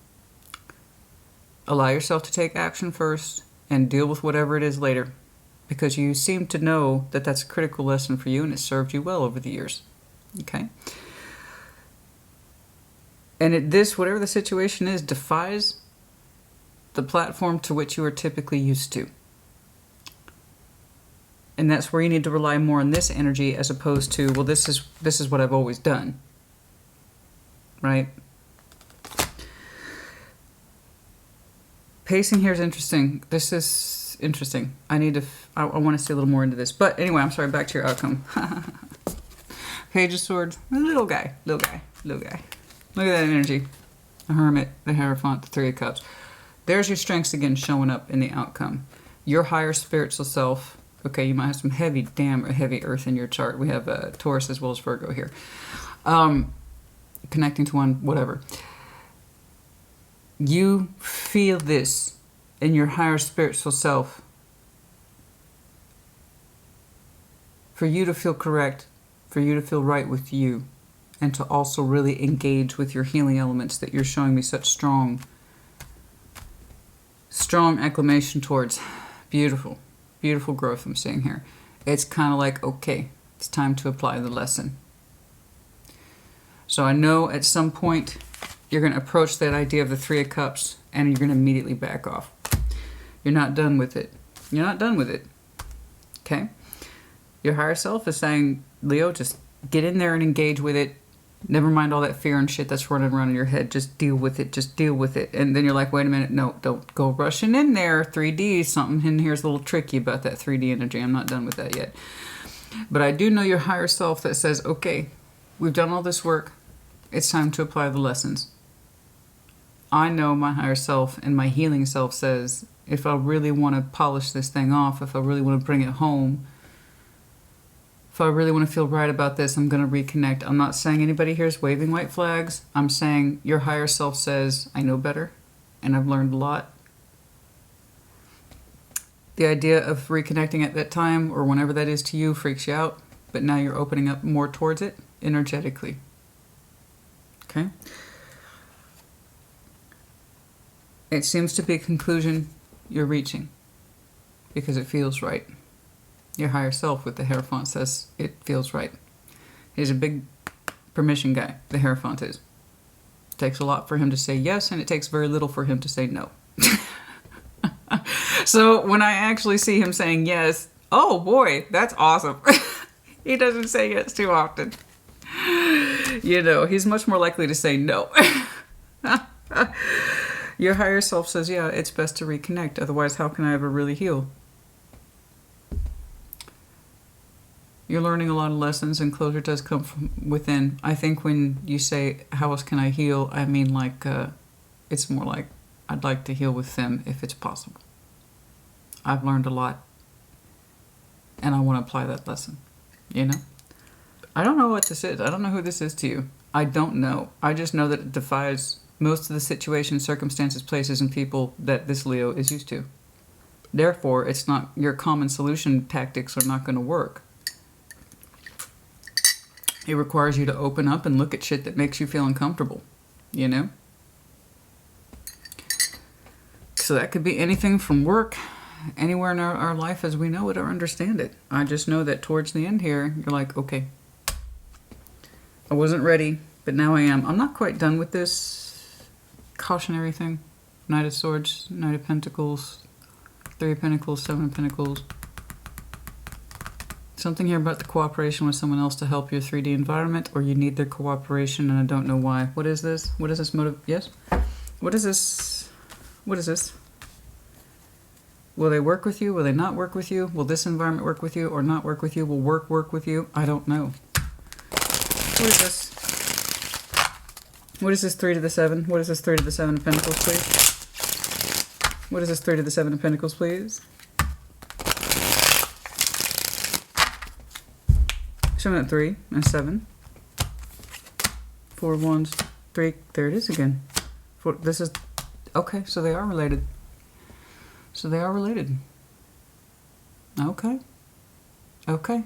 Allow yourself to take action first and deal with whatever it is later. Because you seem to know that that's a critical lesson for you, and it served you well over the years. Okay? And whatever the situation is, defies the platform to which you are typically used to. And that's where you need to rely more on this energy as opposed to, well, this is what I've always done. Right? Pacing here is interesting. This is interesting. I want to see a little more into this. But anyway, I'm sorry, back to your outcome. Page of Swords. Little guy. Look at that energy. The Hermit, the Hierophant, the 3 of Cups. There's your strengths again showing up in the outcome. Your higher spiritual self. Okay, you might have some heavy earth in your chart. We have Taurus as well as Virgo here. Connecting to one, whatever. You feel this in your higher spiritual self. For you to feel correct, for you to feel right with you, and to also really engage with your healing elements that you're showing me such strong acclamation towards. Beautiful. Beautiful growth I'm seeing here. It's kind of like, okay, it's time to apply the lesson. So I know at some point you're going to approach that idea of the Three of Cups and you're going to immediately back off. You're not done with it. You're not done with it. Okay? Your higher self is saying, Leo, just get in there and engage with it. Never mind all that fear and shit that's running around in your head. Just deal with it. Just deal with it. And then you're like, wait a minute. No, don't go rushing in there. 3D, something in here's a little tricky about that 3D energy. I'm not done with that yet. But I do know your higher self that says, okay, we've done all this work. It's time to apply the lessons. I know my higher self and my healing self says, if I really want to polish this thing off, if I really want to bring it home, if I really want to feel right about this, I'm going to reconnect. I'm not saying anybody here is waving white flags. I'm saying your higher self says, I know better, and I've learned a lot. The idea of reconnecting at that time, or whenever that is to you, freaks you out, but now you're opening up more towards it energetically. Okay? It seems to be a conclusion you're reaching because it feels right. Your higher self with the Hierophant says it feels right. He's a big permission guy, the Hierophant is. It takes a lot for him to say yes, and it takes very little for him to say no. So when I actually see him saying yes, oh boy, that's awesome. He doesn't say yes too often. You know, he's much more likely to say no. Your higher self says, yeah, it's best to reconnect. Otherwise, how can I ever really heal? You're learning a lot of lessons, and closure does come from within. I think when you say, how else can I heal? I mean, like, it's more like, I'd like to heal with them if it's possible. I've learned a lot, and I want to apply that lesson, you know? I don't know what this is. I don't know who this is to you. I don't know. I just know that it defies most of the situations, circumstances, places, and people that this Leo is used to. Therefore, it's not, your common solution tactics are not going to work. It requires you to open up and look at shit that makes you feel uncomfortable, you know? So that could be anything from work, anywhere in our life as we know it or understand it. I just know that towards the end here, you're like, okay, I wasn't ready, but now I am. I'm not quite done with this cautionary thing. Knight of Swords, Knight of Pentacles, Three of Pentacles, Seven of Pentacles. Something here about the cooperation with someone else to help your 3D environment, or you need their cooperation and I don't know why. What is this? What is this motive? Yes? What is this? What is this? Will they work with you? Will they not work with you? Will this environment work with you or not work with you? Will work with you? I don't know. What is this? What is this 3 to the 7? What is this 3 to the 7 of Pentacles, please? What is this 3 to the 7 of Pentacles, please? Showing up 3 and 7. 4 of Wands, 3. There it is again. This is... Okay, so they are related. So they are related. Okay. Okay.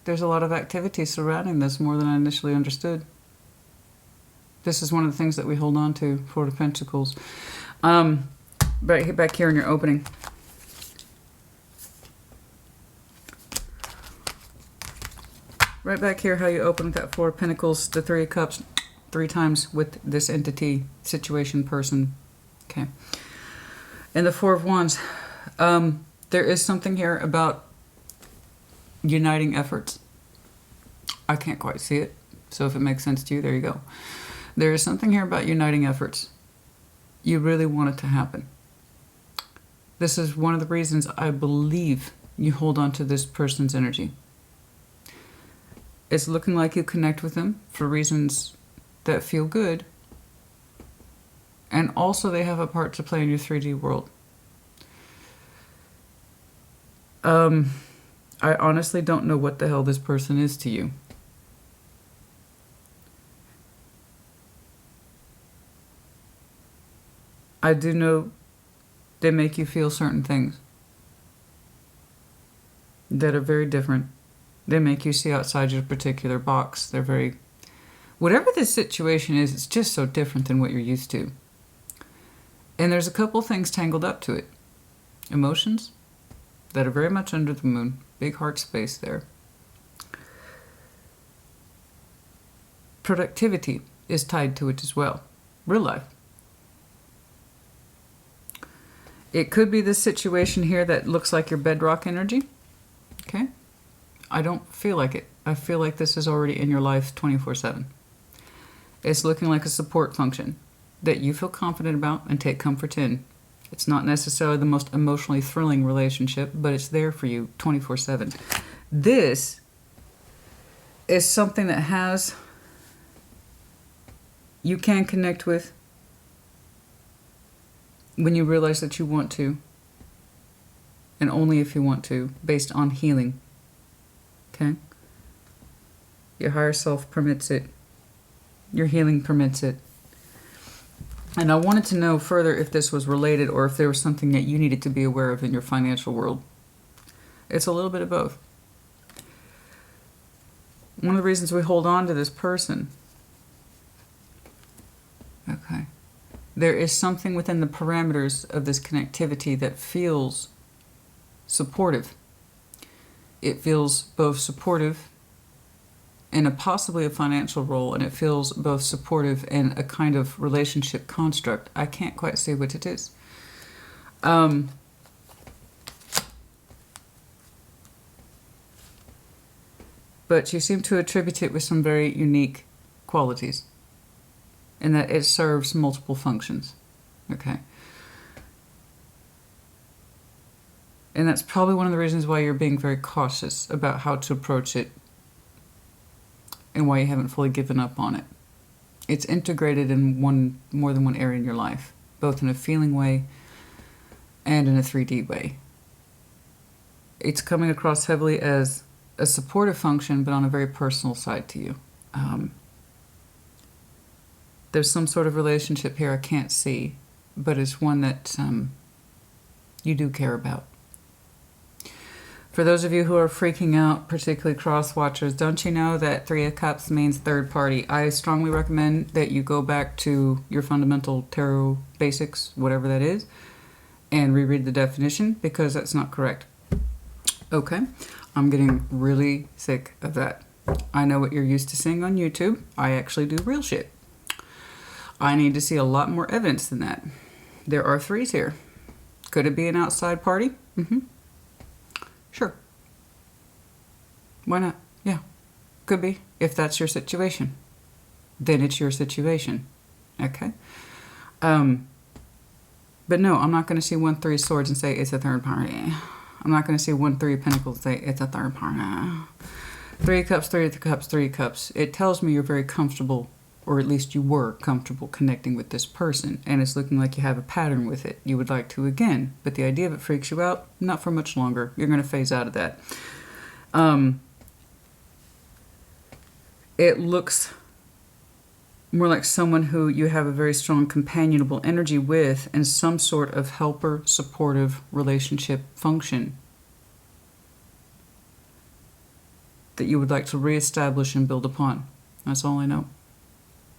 There's a lot of activity surrounding this, more than I initially understood. This is one of the things that we hold on to, Four of Pentacles. Back here in your opening. Right back here, how you open with that Four of Pentacles, the Three of Cups, 3 times with this entity, situation, person. Okay. And the Four of Wands. There is something here about uniting efforts. I can't quite see it, so if it makes sense to you, there you go. There is something here about uniting efforts. You really want it to happen. This is one of the reasons I believe you hold on to this person's energy. It's looking like you connect with them for reasons that feel good. And also they have a part to play in your 3D world. I honestly don't know what the hell this person is to you. I do know they make you feel certain things that are very different. They make you see outside your particular box. They're very... Whatever this situation is, it's just so different than what you're used to. And there's a couple things tangled up to it. emotions that are very much under the moon. Big heart space there. Productivity is tied to it as well. Real life. It could be this situation here that looks like your bedrock energy. Okay? I don't feel like it. I feel like this is already in your life 24/7. It's looking like a support function that you feel confident about and take comfort in. It's not necessarily the most emotionally thrilling relationship, but it's there for you 24/7. This is something that you can connect with when you realize that you want to, and only if you want to, based on healing. Okay? Your higher self permits it. Your healing permits it. And I wanted to know further if this was related or if there was something that you needed to be aware of in your financial world. It's a little bit of both. One of the reasons we hold on to this person, okay, there is something within the parameters of this connectivity that feels supportive. It feels both supportive in possibly a financial role, and it feels both supportive in a kind of relationship construct. I can't quite say what it is. But you seem to attribute it with some very unique qualities, in that it serves multiple functions. Okay. And that's probably one of the reasons why you're being very cautious about how to approach it and why you haven't fully given up on it. It's integrated in more than one area in your life, both in a feeling way and in a 3D way. It's coming across heavily as a supportive function, but on a very personal side to you. There's some sort of relationship here I can't see, but it's one that you do care about. For those of you who are freaking out, particularly cross-watchers, don't you know that 3 of Cups means third party? I strongly recommend that you go back to your fundamental tarot basics, whatever that is, and reread the definition, because that's not correct. Okay, I'm getting really sick of that. I know what you're used to seeing on YouTube. I actually do real shit. I need to see a lot more evidence than that. There are 3s here. Could it be an outside party? Mm-hmm. Sure. Why not? Yeah. Could be. If that's your situation, then it's your situation. Okay? But no, I'm not going to see 1 3 of Swords and say it's a third party. I'm not going to see 1 3 of Pentacles and say it's a third party. 3 of Cups, 3 of Cups, 3 of Cups. It tells me you're very comfortable, or at least you were comfortable connecting with this person, and it's looking like you have a pattern with it. You would like to again, but the idea of it freaks you out. Not for much longer. You're going to phase out of that. It looks more like someone who you have a very strong companionable energy with, and some sort of helper, supportive relationship function that you would like to reestablish and build upon. That's all I know.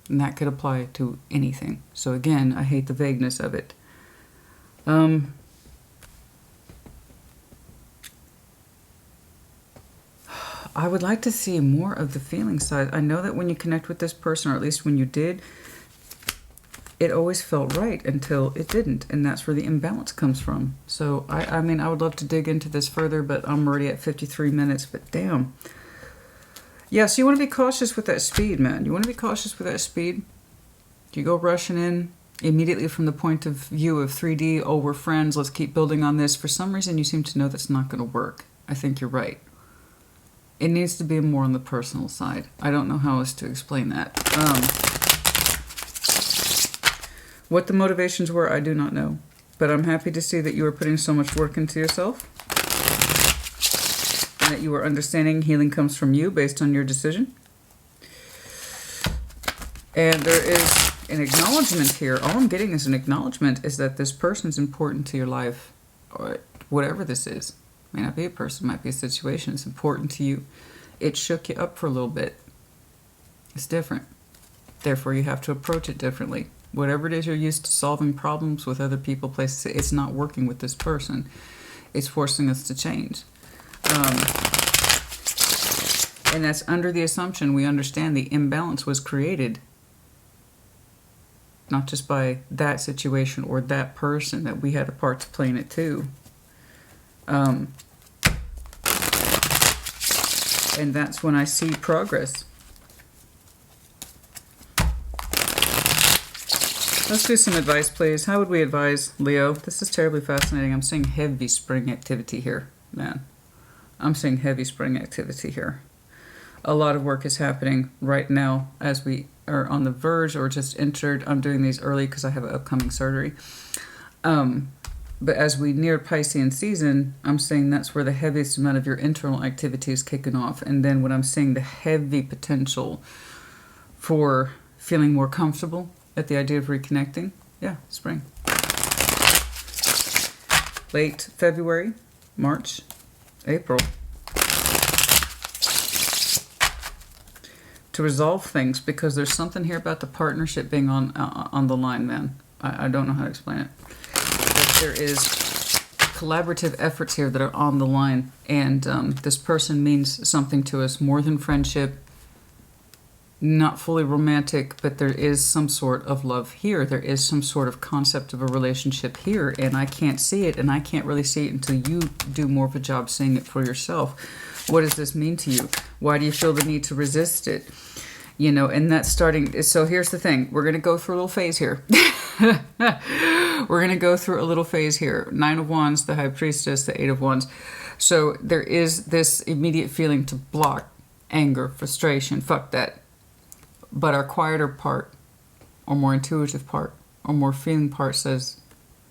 And that could apply to anything. So again, I hate the vagueness of it. I would like to see more of the feeling side. I know that when you connect with this person, or at least when you did, it always felt right until it didn't. And that's where the imbalance comes from. So, I mean, I would love to dig into this further, but I'm already at 53 minutes. But damn. Yeah, so you want to be cautious with that speed, man. You want to be cautious with that speed. You go rushing in immediately from the point of view of 3D. Oh, we're friends. Let's keep building on this. For some reason, you seem to know that's not going to work. I think you're right. It needs to be more on the personal side. I don't know how else to explain that. What the motivations were, I do not know. But I'm happy to see that you are putting so much work into yourself. And that you are understanding healing comes from you based on your decision. And there is an acknowledgement here. All I'm getting is an acknowledgement is that this person is important to your life. Or whatever this is. May not be a person, might be a situation. It's important to you. It shook you up for a little bit. It's different. Therefore, you have to approach it differently. Whatever it is you're used to solving problems with other people, places, it's not working with this person. It's forcing us to change. And that's under the assumption we understand the imbalance was created not just by that situation or that person, that we had a part to play in it too. And that's when I see progress. Let's do some advice, please. How would we advise Leo? This is terribly fascinating. I'm seeing heavy spring activity here, man. I'm seeing heavy spring activity here. A lot of work is happening right now as we are on the verge or just entered. I'm doing these early because I have an upcoming surgery. But as we near Piscean season, I'm saying that's where the heaviest amount of your internal activity is kicking off. And then when I'm seeing the heavy potential for feeling more comfortable at the idea of reconnecting, yeah, spring. Late February, March, April. To resolve things, because there's something here about the partnership being on the line, man. I don't know how to explain it. But there is collaborative efforts here that are on the line, and this person means something to us more than friendship. Not fully romantic, but there is some sort of love here. There is some sort of concept of a relationship here, and I can't see it, and I can't really see it until you do more of a job seeing it for yourself. What does this mean to you? Why do you feel the need to resist it? You know, and that's starting. So here's the thing. We're going to go through a little phase here. We're going to go through a little phase here. 9 of Wands, the High Priestess, the 8 of Wands. So there is this immediate feeling to block, anger, frustration. Fuck that. But our quieter part, or more intuitive part, or more feeling part says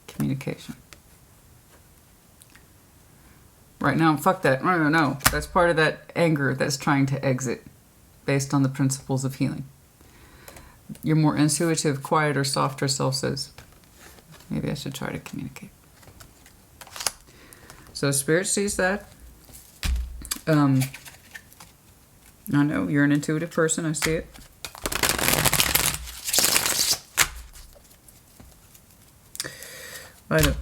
communication. Right now, fuck that. No. That's part of that anger that's trying to exit based on the principles of healing. Your more intuitive, quieter, softer self says, maybe I should try to communicate. So Spirit sees that. I know you're an intuitive person. I see it. I don't.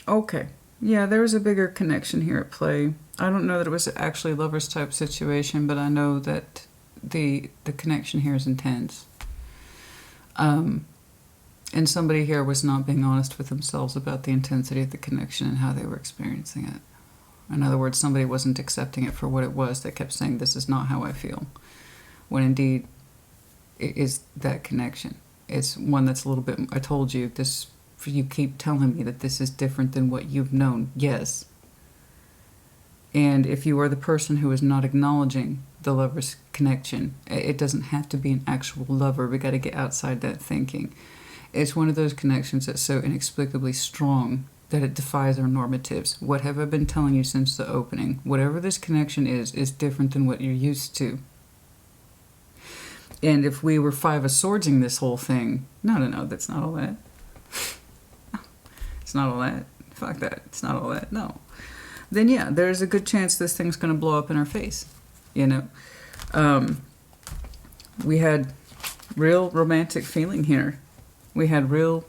Okay. Yeah, there was a bigger connection here at play. I don't know that it was actually a lovers type situation, but I know that the connection here is intense. And somebody here was not being honest with themselves about the intensity of the connection and how they were experiencing it. In other words, somebody wasn't accepting it for what it was. They kept saying, this is not how I feel. When indeed, it is that connection. It's one that's a little bit, I told you, this. You keep telling me that this is different than what you've known. Yes. And if you are the person who is not acknowledging the lover's connection, it doesn't have to be an actual lover. We got to get outside that thinking. It's one of those connections that's so inexplicably strong that it defies our normatives. What have I been telling you since the opening? Whatever this connection is different than what you're used to. And if we were 5 of Swords-ing this whole thing, no, that's not all that. It's not all that. Fuck that. It's not all that. No. Then yeah, there's a good chance this thing's going to blow up in our face. You know? We had real romantic feeling here. We had real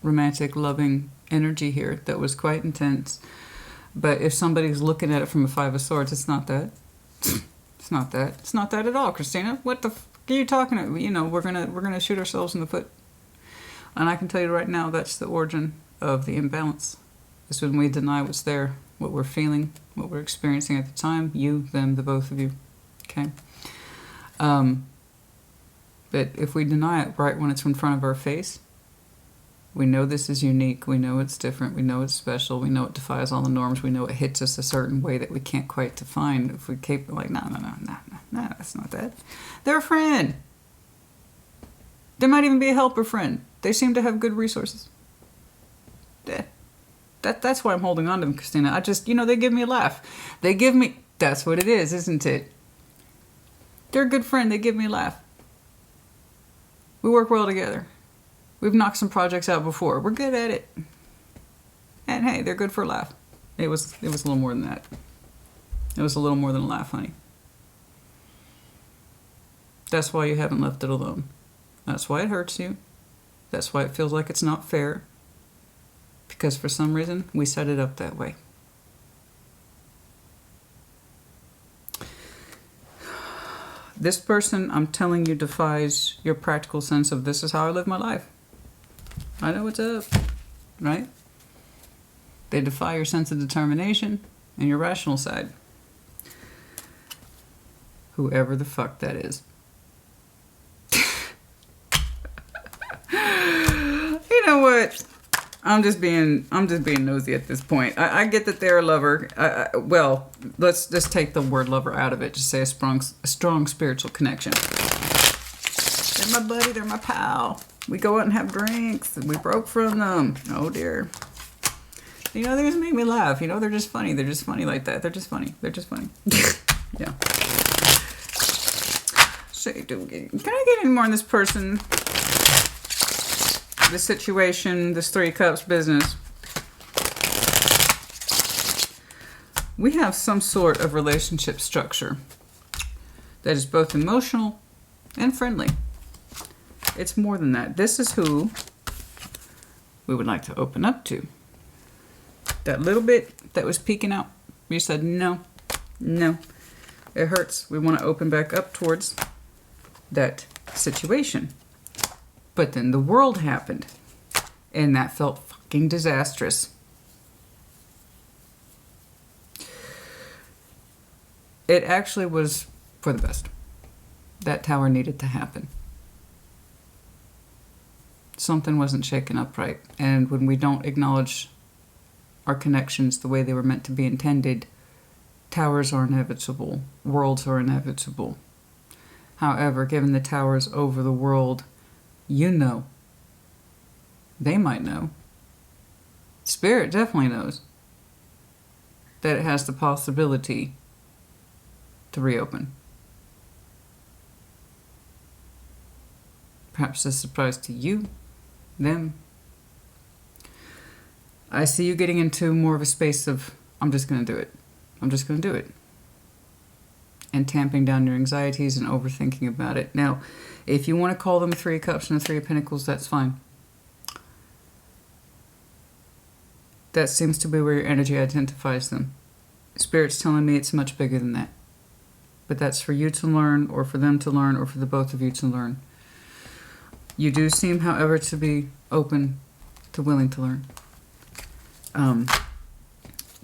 romantic, loving energy here that was quite intense. But if somebody's looking at it from a 5 of Swords, it's not that. It's not that. It's not that at all, Christina. What the fuck are you talking about? You know, we're gonna shoot ourselves in the foot. And I can tell you right now, that's the origin of the imbalance. It's when we deny what's there, what we're feeling, what we're experiencing at the time, you, them, the both of you. Okay? But if we deny it right when it's in front of our face, we know this is unique, we know it's different, we know it's special, we know it defies all the norms, we know it hits us a certain way that we can't quite define. If we keep like, no, that's not that. They're a friend. They might even be a helper friend. They seem to have good resources. That's why I'm holding on to them, Christina. I just, they give me a laugh. They give me, that's what it is, isn't it? They're a good friend. They give me a laugh. We work well together. We've knocked some projects out before. We're good at it. And hey, they're good for a laugh. It was a little more than that. It was a little more than a laugh, honey. That's why you haven't left it alone. That's why it hurts you. That's why it feels like it's not fair. Because for some reason, we set it up that way. This person, I'm telling you, defies your practical sense of this is how I live my life. I know what's up, right? They defy your sense of determination and your rational side. Whoever the fuck that is. You know what? I'm just being nosy at this point. I get that they're a lover. Well, let's just take the word lover out of it. Just say a strong spiritual connection. They're my buddy. They're my pal. We go out and have drinks. We broke from them. Oh dear. You know, they just make me laugh. You know, they're just funny. They're just funny like that. They're just funny. They're just funny. Yeah. So, can I get any more on this person? This situation, this Three of Cups business. We have some sort of relationship structure that is both emotional and friendly. It's more than that. This is who we would like to open up to. That little bit that was peeking out, we said no, no. It hurts. We want to open back up towards that situation. But then the world happened, and that felt fucking disastrous. It actually was for the best. That tower needed to happen. Something wasn't shaken up right, and when we don't acknowledge our connections the way they were meant to be intended, towers are inevitable, worlds are inevitable. However, given the towers over the world, you know. They might know. Spirit definitely knows that it has the possibility to reopen. Perhaps a surprise to you, them. I see you getting into more of a space of, I'm just going to do it. I'm just going to do it. And tamping down your anxieties and overthinking about it. Now, if you want to call them a Three of Cups and a Three of Pentacles, that's fine. That seems to be where your energy identifies them. Spirit's telling me it's much bigger than that. But that's for you to learn, or for them to learn, or for the both of you to learn. You do seem, however, to be open to willing to learn.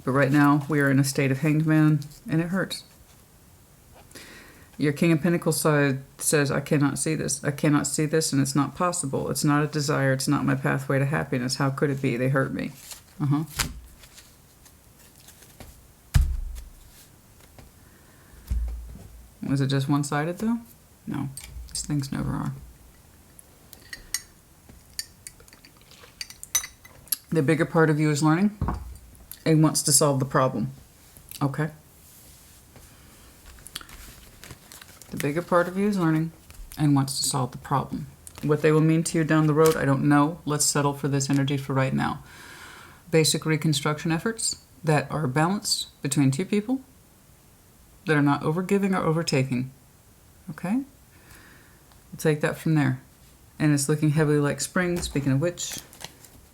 But right now, we are in a state of Hanged Man, and it hurts. Your King of Pentacles side says, I cannot see this. I cannot see this, and it's not possible. It's not a desire. It's not my pathway to happiness. How could it be? They hurt me. Was it just one-sided, though? No. These things never are. The bigger part of you is learning and wants to solve the problem. Okay? The bigger part of you is learning and wants to solve the problem. What they will mean to you down the road, I don't know. Let's settle for this energy for right now. Basic reconstruction efforts that are balanced between two people that are not overgiving or overtaking. Okay? We'll take that from there. And it's looking heavily like spring. Speaking of which,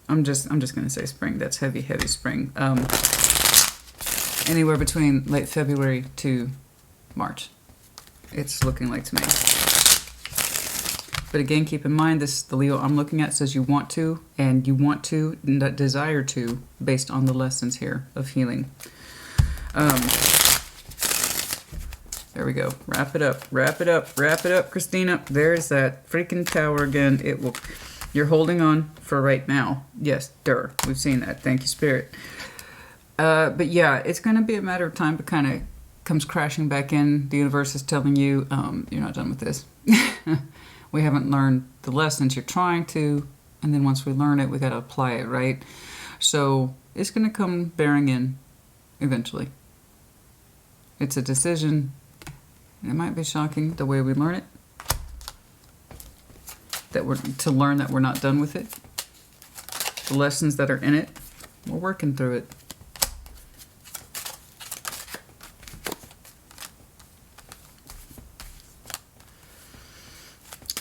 I'm just going to say spring. That's heavy, heavy spring. Anywhere between late February to March. It's looking like to me. But again, keep in mind, the Leo I'm looking at says you want to, and you want to, not desire to, based on the lessons here of healing. There we go. Wrap it up. Wrap it up. Wrap it up, Christina. There's that freaking tower again. It will. You're holding on for right now. Yes, we've seen that. Thank you, Spirit. But yeah, it's going to be a matter of time, but kind of comes crashing back in. The universe is telling you, you're not done with this. We haven't learned the lessons. You're trying to, and then once we learn it, we got to apply it, right? So it's going to come bearing in eventually. It's a decision It might be shocking the way we learn it. That we're to learn that we're not done with it. The lessons that are in it, we're working through it.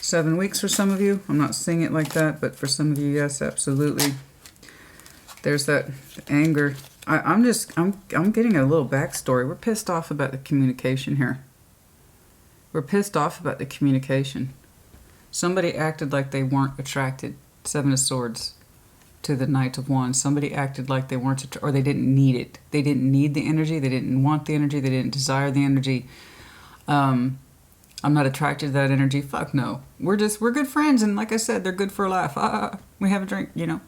Seven weeks for some of you. I'm not saying it like that, but for some of you, yes, absolutely. There's that anger. I'm getting a little backstory. We're pissed off about the communication here. We're pissed off about the communication. Somebody acted like they weren't attracted, Seven of Swords, to the Knight of Wands. Somebody acted like they weren't, or they didn't need it. They didn't need the energy. They didn't want the energy. They didn't desire the energy. I'm not attracted to that energy. Fuck no. We're good friends, and like I said, they're good for a laugh. We have a drink, you know.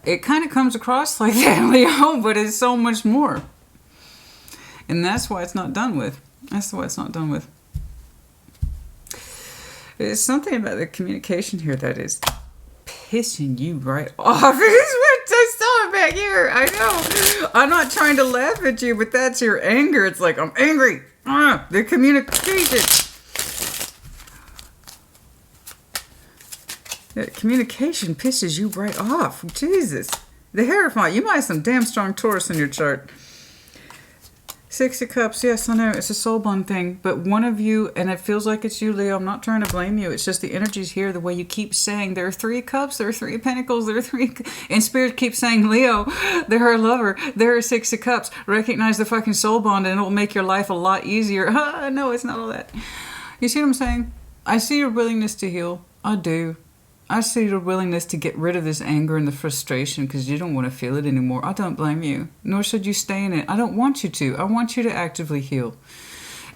It kind of comes across like that, Leo, but it's so much more. And that's why it's not done with. That's why it's not done with. There's something about the communication here that is pissing you right off. It's what I saw back here. I know. I'm not trying to laugh at you, but that's your anger. It's like, I'm angry. The communication. That communication pisses you right off. Jesus. The Hierophant. You might have some damn strong Taurus in your chart. Six of Cups. Yes, I know. It's a soul bond thing. But one of you, and it feels like it's you, Leo. I'm not trying to blame you. It's just the energy's here. The way you keep saying there are three cups. There are three pentacles. There are three. And Spirit keeps saying, Leo, they're her lover. There are Six of Cups. Recognize the fucking soul bond and it will make your life a lot easier. No, it's not all that. You see what I'm saying? I see your willingness to heal. I do. I see your willingness to get rid of this anger and the frustration because you don't want to feel it anymore. I don't blame you, nor should you stay in it. I don't want you to. I want you to actively heal.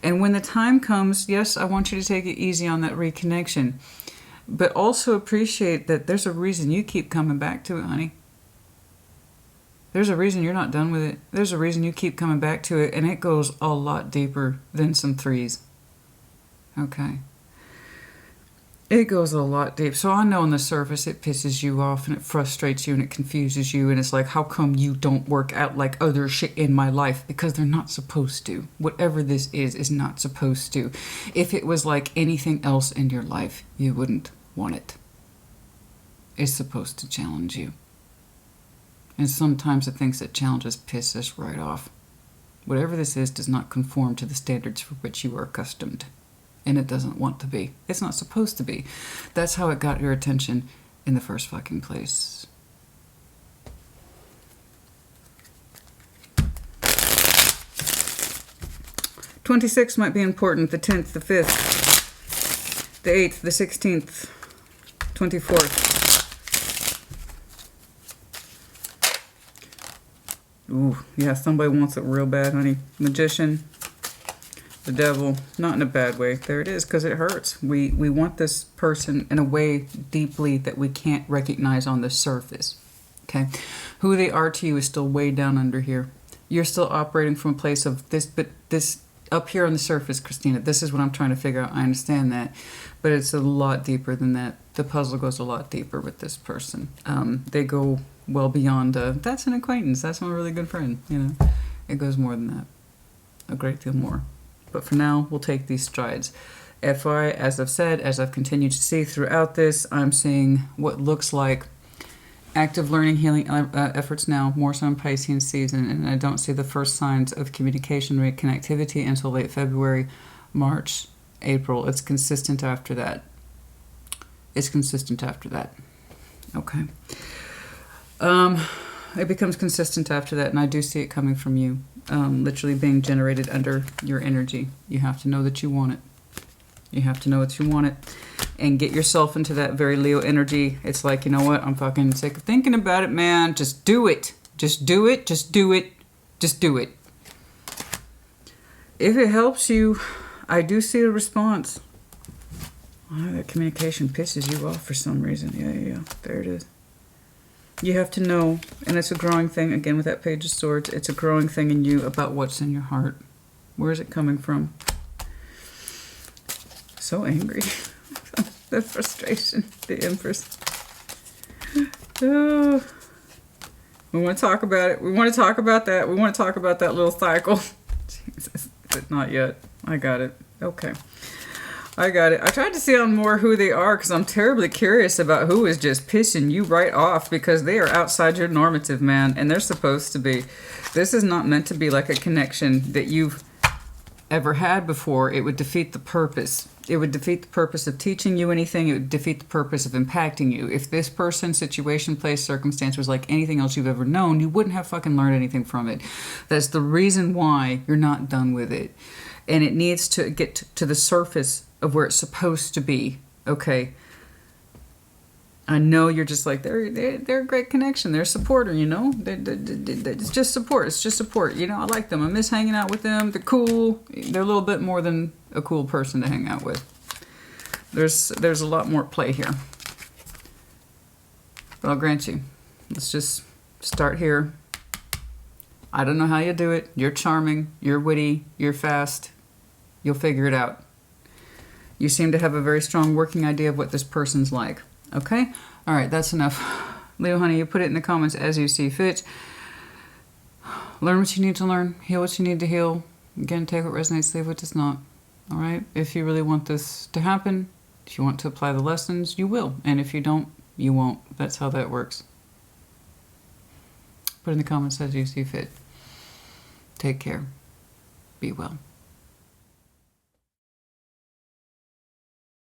And when the time comes, yes, I want you to take it easy on that reconnection. But also appreciate that there's a reason you keep coming back to it, honey. There's a reason you're not done with it. There's a reason you keep coming back to it, and it goes a lot deeper than some threes. Okay. It goes a lot deep. So I know on the surface it pisses you off and it frustrates you and it confuses you. And it's like, how come you don't work out like other shit in my life? Because they're not supposed to. Whatever this is not supposed to. If it was like anything else in your life, you wouldn't want it. It's supposed to challenge you. And sometimes the things that challenge us piss us right off. Whatever this is does not conform to the standards for which you are accustomed. And it doesn't want to be. It's not supposed to be. That's how it got your attention in the first fucking place. '26 might be important. The 10th, the 5th, the 8th, the 16th, 24th. Ooh, yeah, somebody wants it real bad, honey. Magician. The Devil, not in a bad way. There it is, because it hurts. We want this person in a way deeply that we can't recognize on the surface. Okay? Who they are to you is still way down under here. You're still operating from a place of this, but this up here on the surface, Christina, this is what I'm trying to figure out. I understand that. But it's a lot deeper than that. The puzzle goes a lot deeper with this person. They go well beyond, that's an acquaintance. That's my really good friend. You know, it goes more than that. A great deal more. But for now, we'll take these strides. FYI, as I've said, as I've continued to see throughout this, I'm seeing what looks like active learning, healing efforts now, more so in Piscean season, and I don't see the first signs of communication rate connectivity until late February, March, April. It's consistent after that. It's consistent after that. Okay. It becomes consistent after that, and I do see it coming from you. Literally being generated under your energy. You have to know that you want it. You have to know that you want it. And get yourself into that very Leo energy. It's like, you know what? I'm fucking sick of thinking about it, man. Just do it. Just do it. Just do it. Just do it. If it helps you, I do see a response. Oh, that communication pisses you off for some reason. Yeah. There it is. You have to know, and it's a growing thing, again with that Page of Swords, it's a growing thing in you about what's in your heart. Where is it coming from? So angry. The frustration, the Empress. Oh. We want to talk about it. We want to talk about that. We want to talk about that little cycle. Jesus, but not yet. I got it. Okay. I got it. I tried to see on more who they are because I'm terribly curious about who is just pissing you right off because they are outside your normative, man, and they're supposed to be. This is not meant to be like a connection that you've ever had before. It would defeat the purpose. It would defeat the purpose of teaching you anything. It would defeat the purpose of impacting you. If this person, situation, place, circumstance was like anything else you've ever known, you wouldn't have fucking learned anything from it. That's the reason why you're not done with it. And it needs to get to the surface of where it's supposed to be. Okay. I know you're just like, they're a great connection. They're a supporter, you know? It's just support. It's just support. You know, I like them. I miss hanging out with them. They're cool. They're a little bit more than a cool person to hang out with. There's a lot more at play here. But I'll grant you. Let's just start here. I don't know how you do it. You're charming. You're witty. You're fast. You'll figure it out. You seem to have a very strong working idea of what this person's like. Okay? All right, that's enough. Leo, honey, you put it in the comments as you see fit. Learn what you need to learn. Heal what you need to heal. Again, take what resonates, leave what does not. All right? If you really want this to happen, if you want to apply the lessons, you will. And if you don't, you won't. That's how that works. Put in the comments as you see fit. Take care. Be well.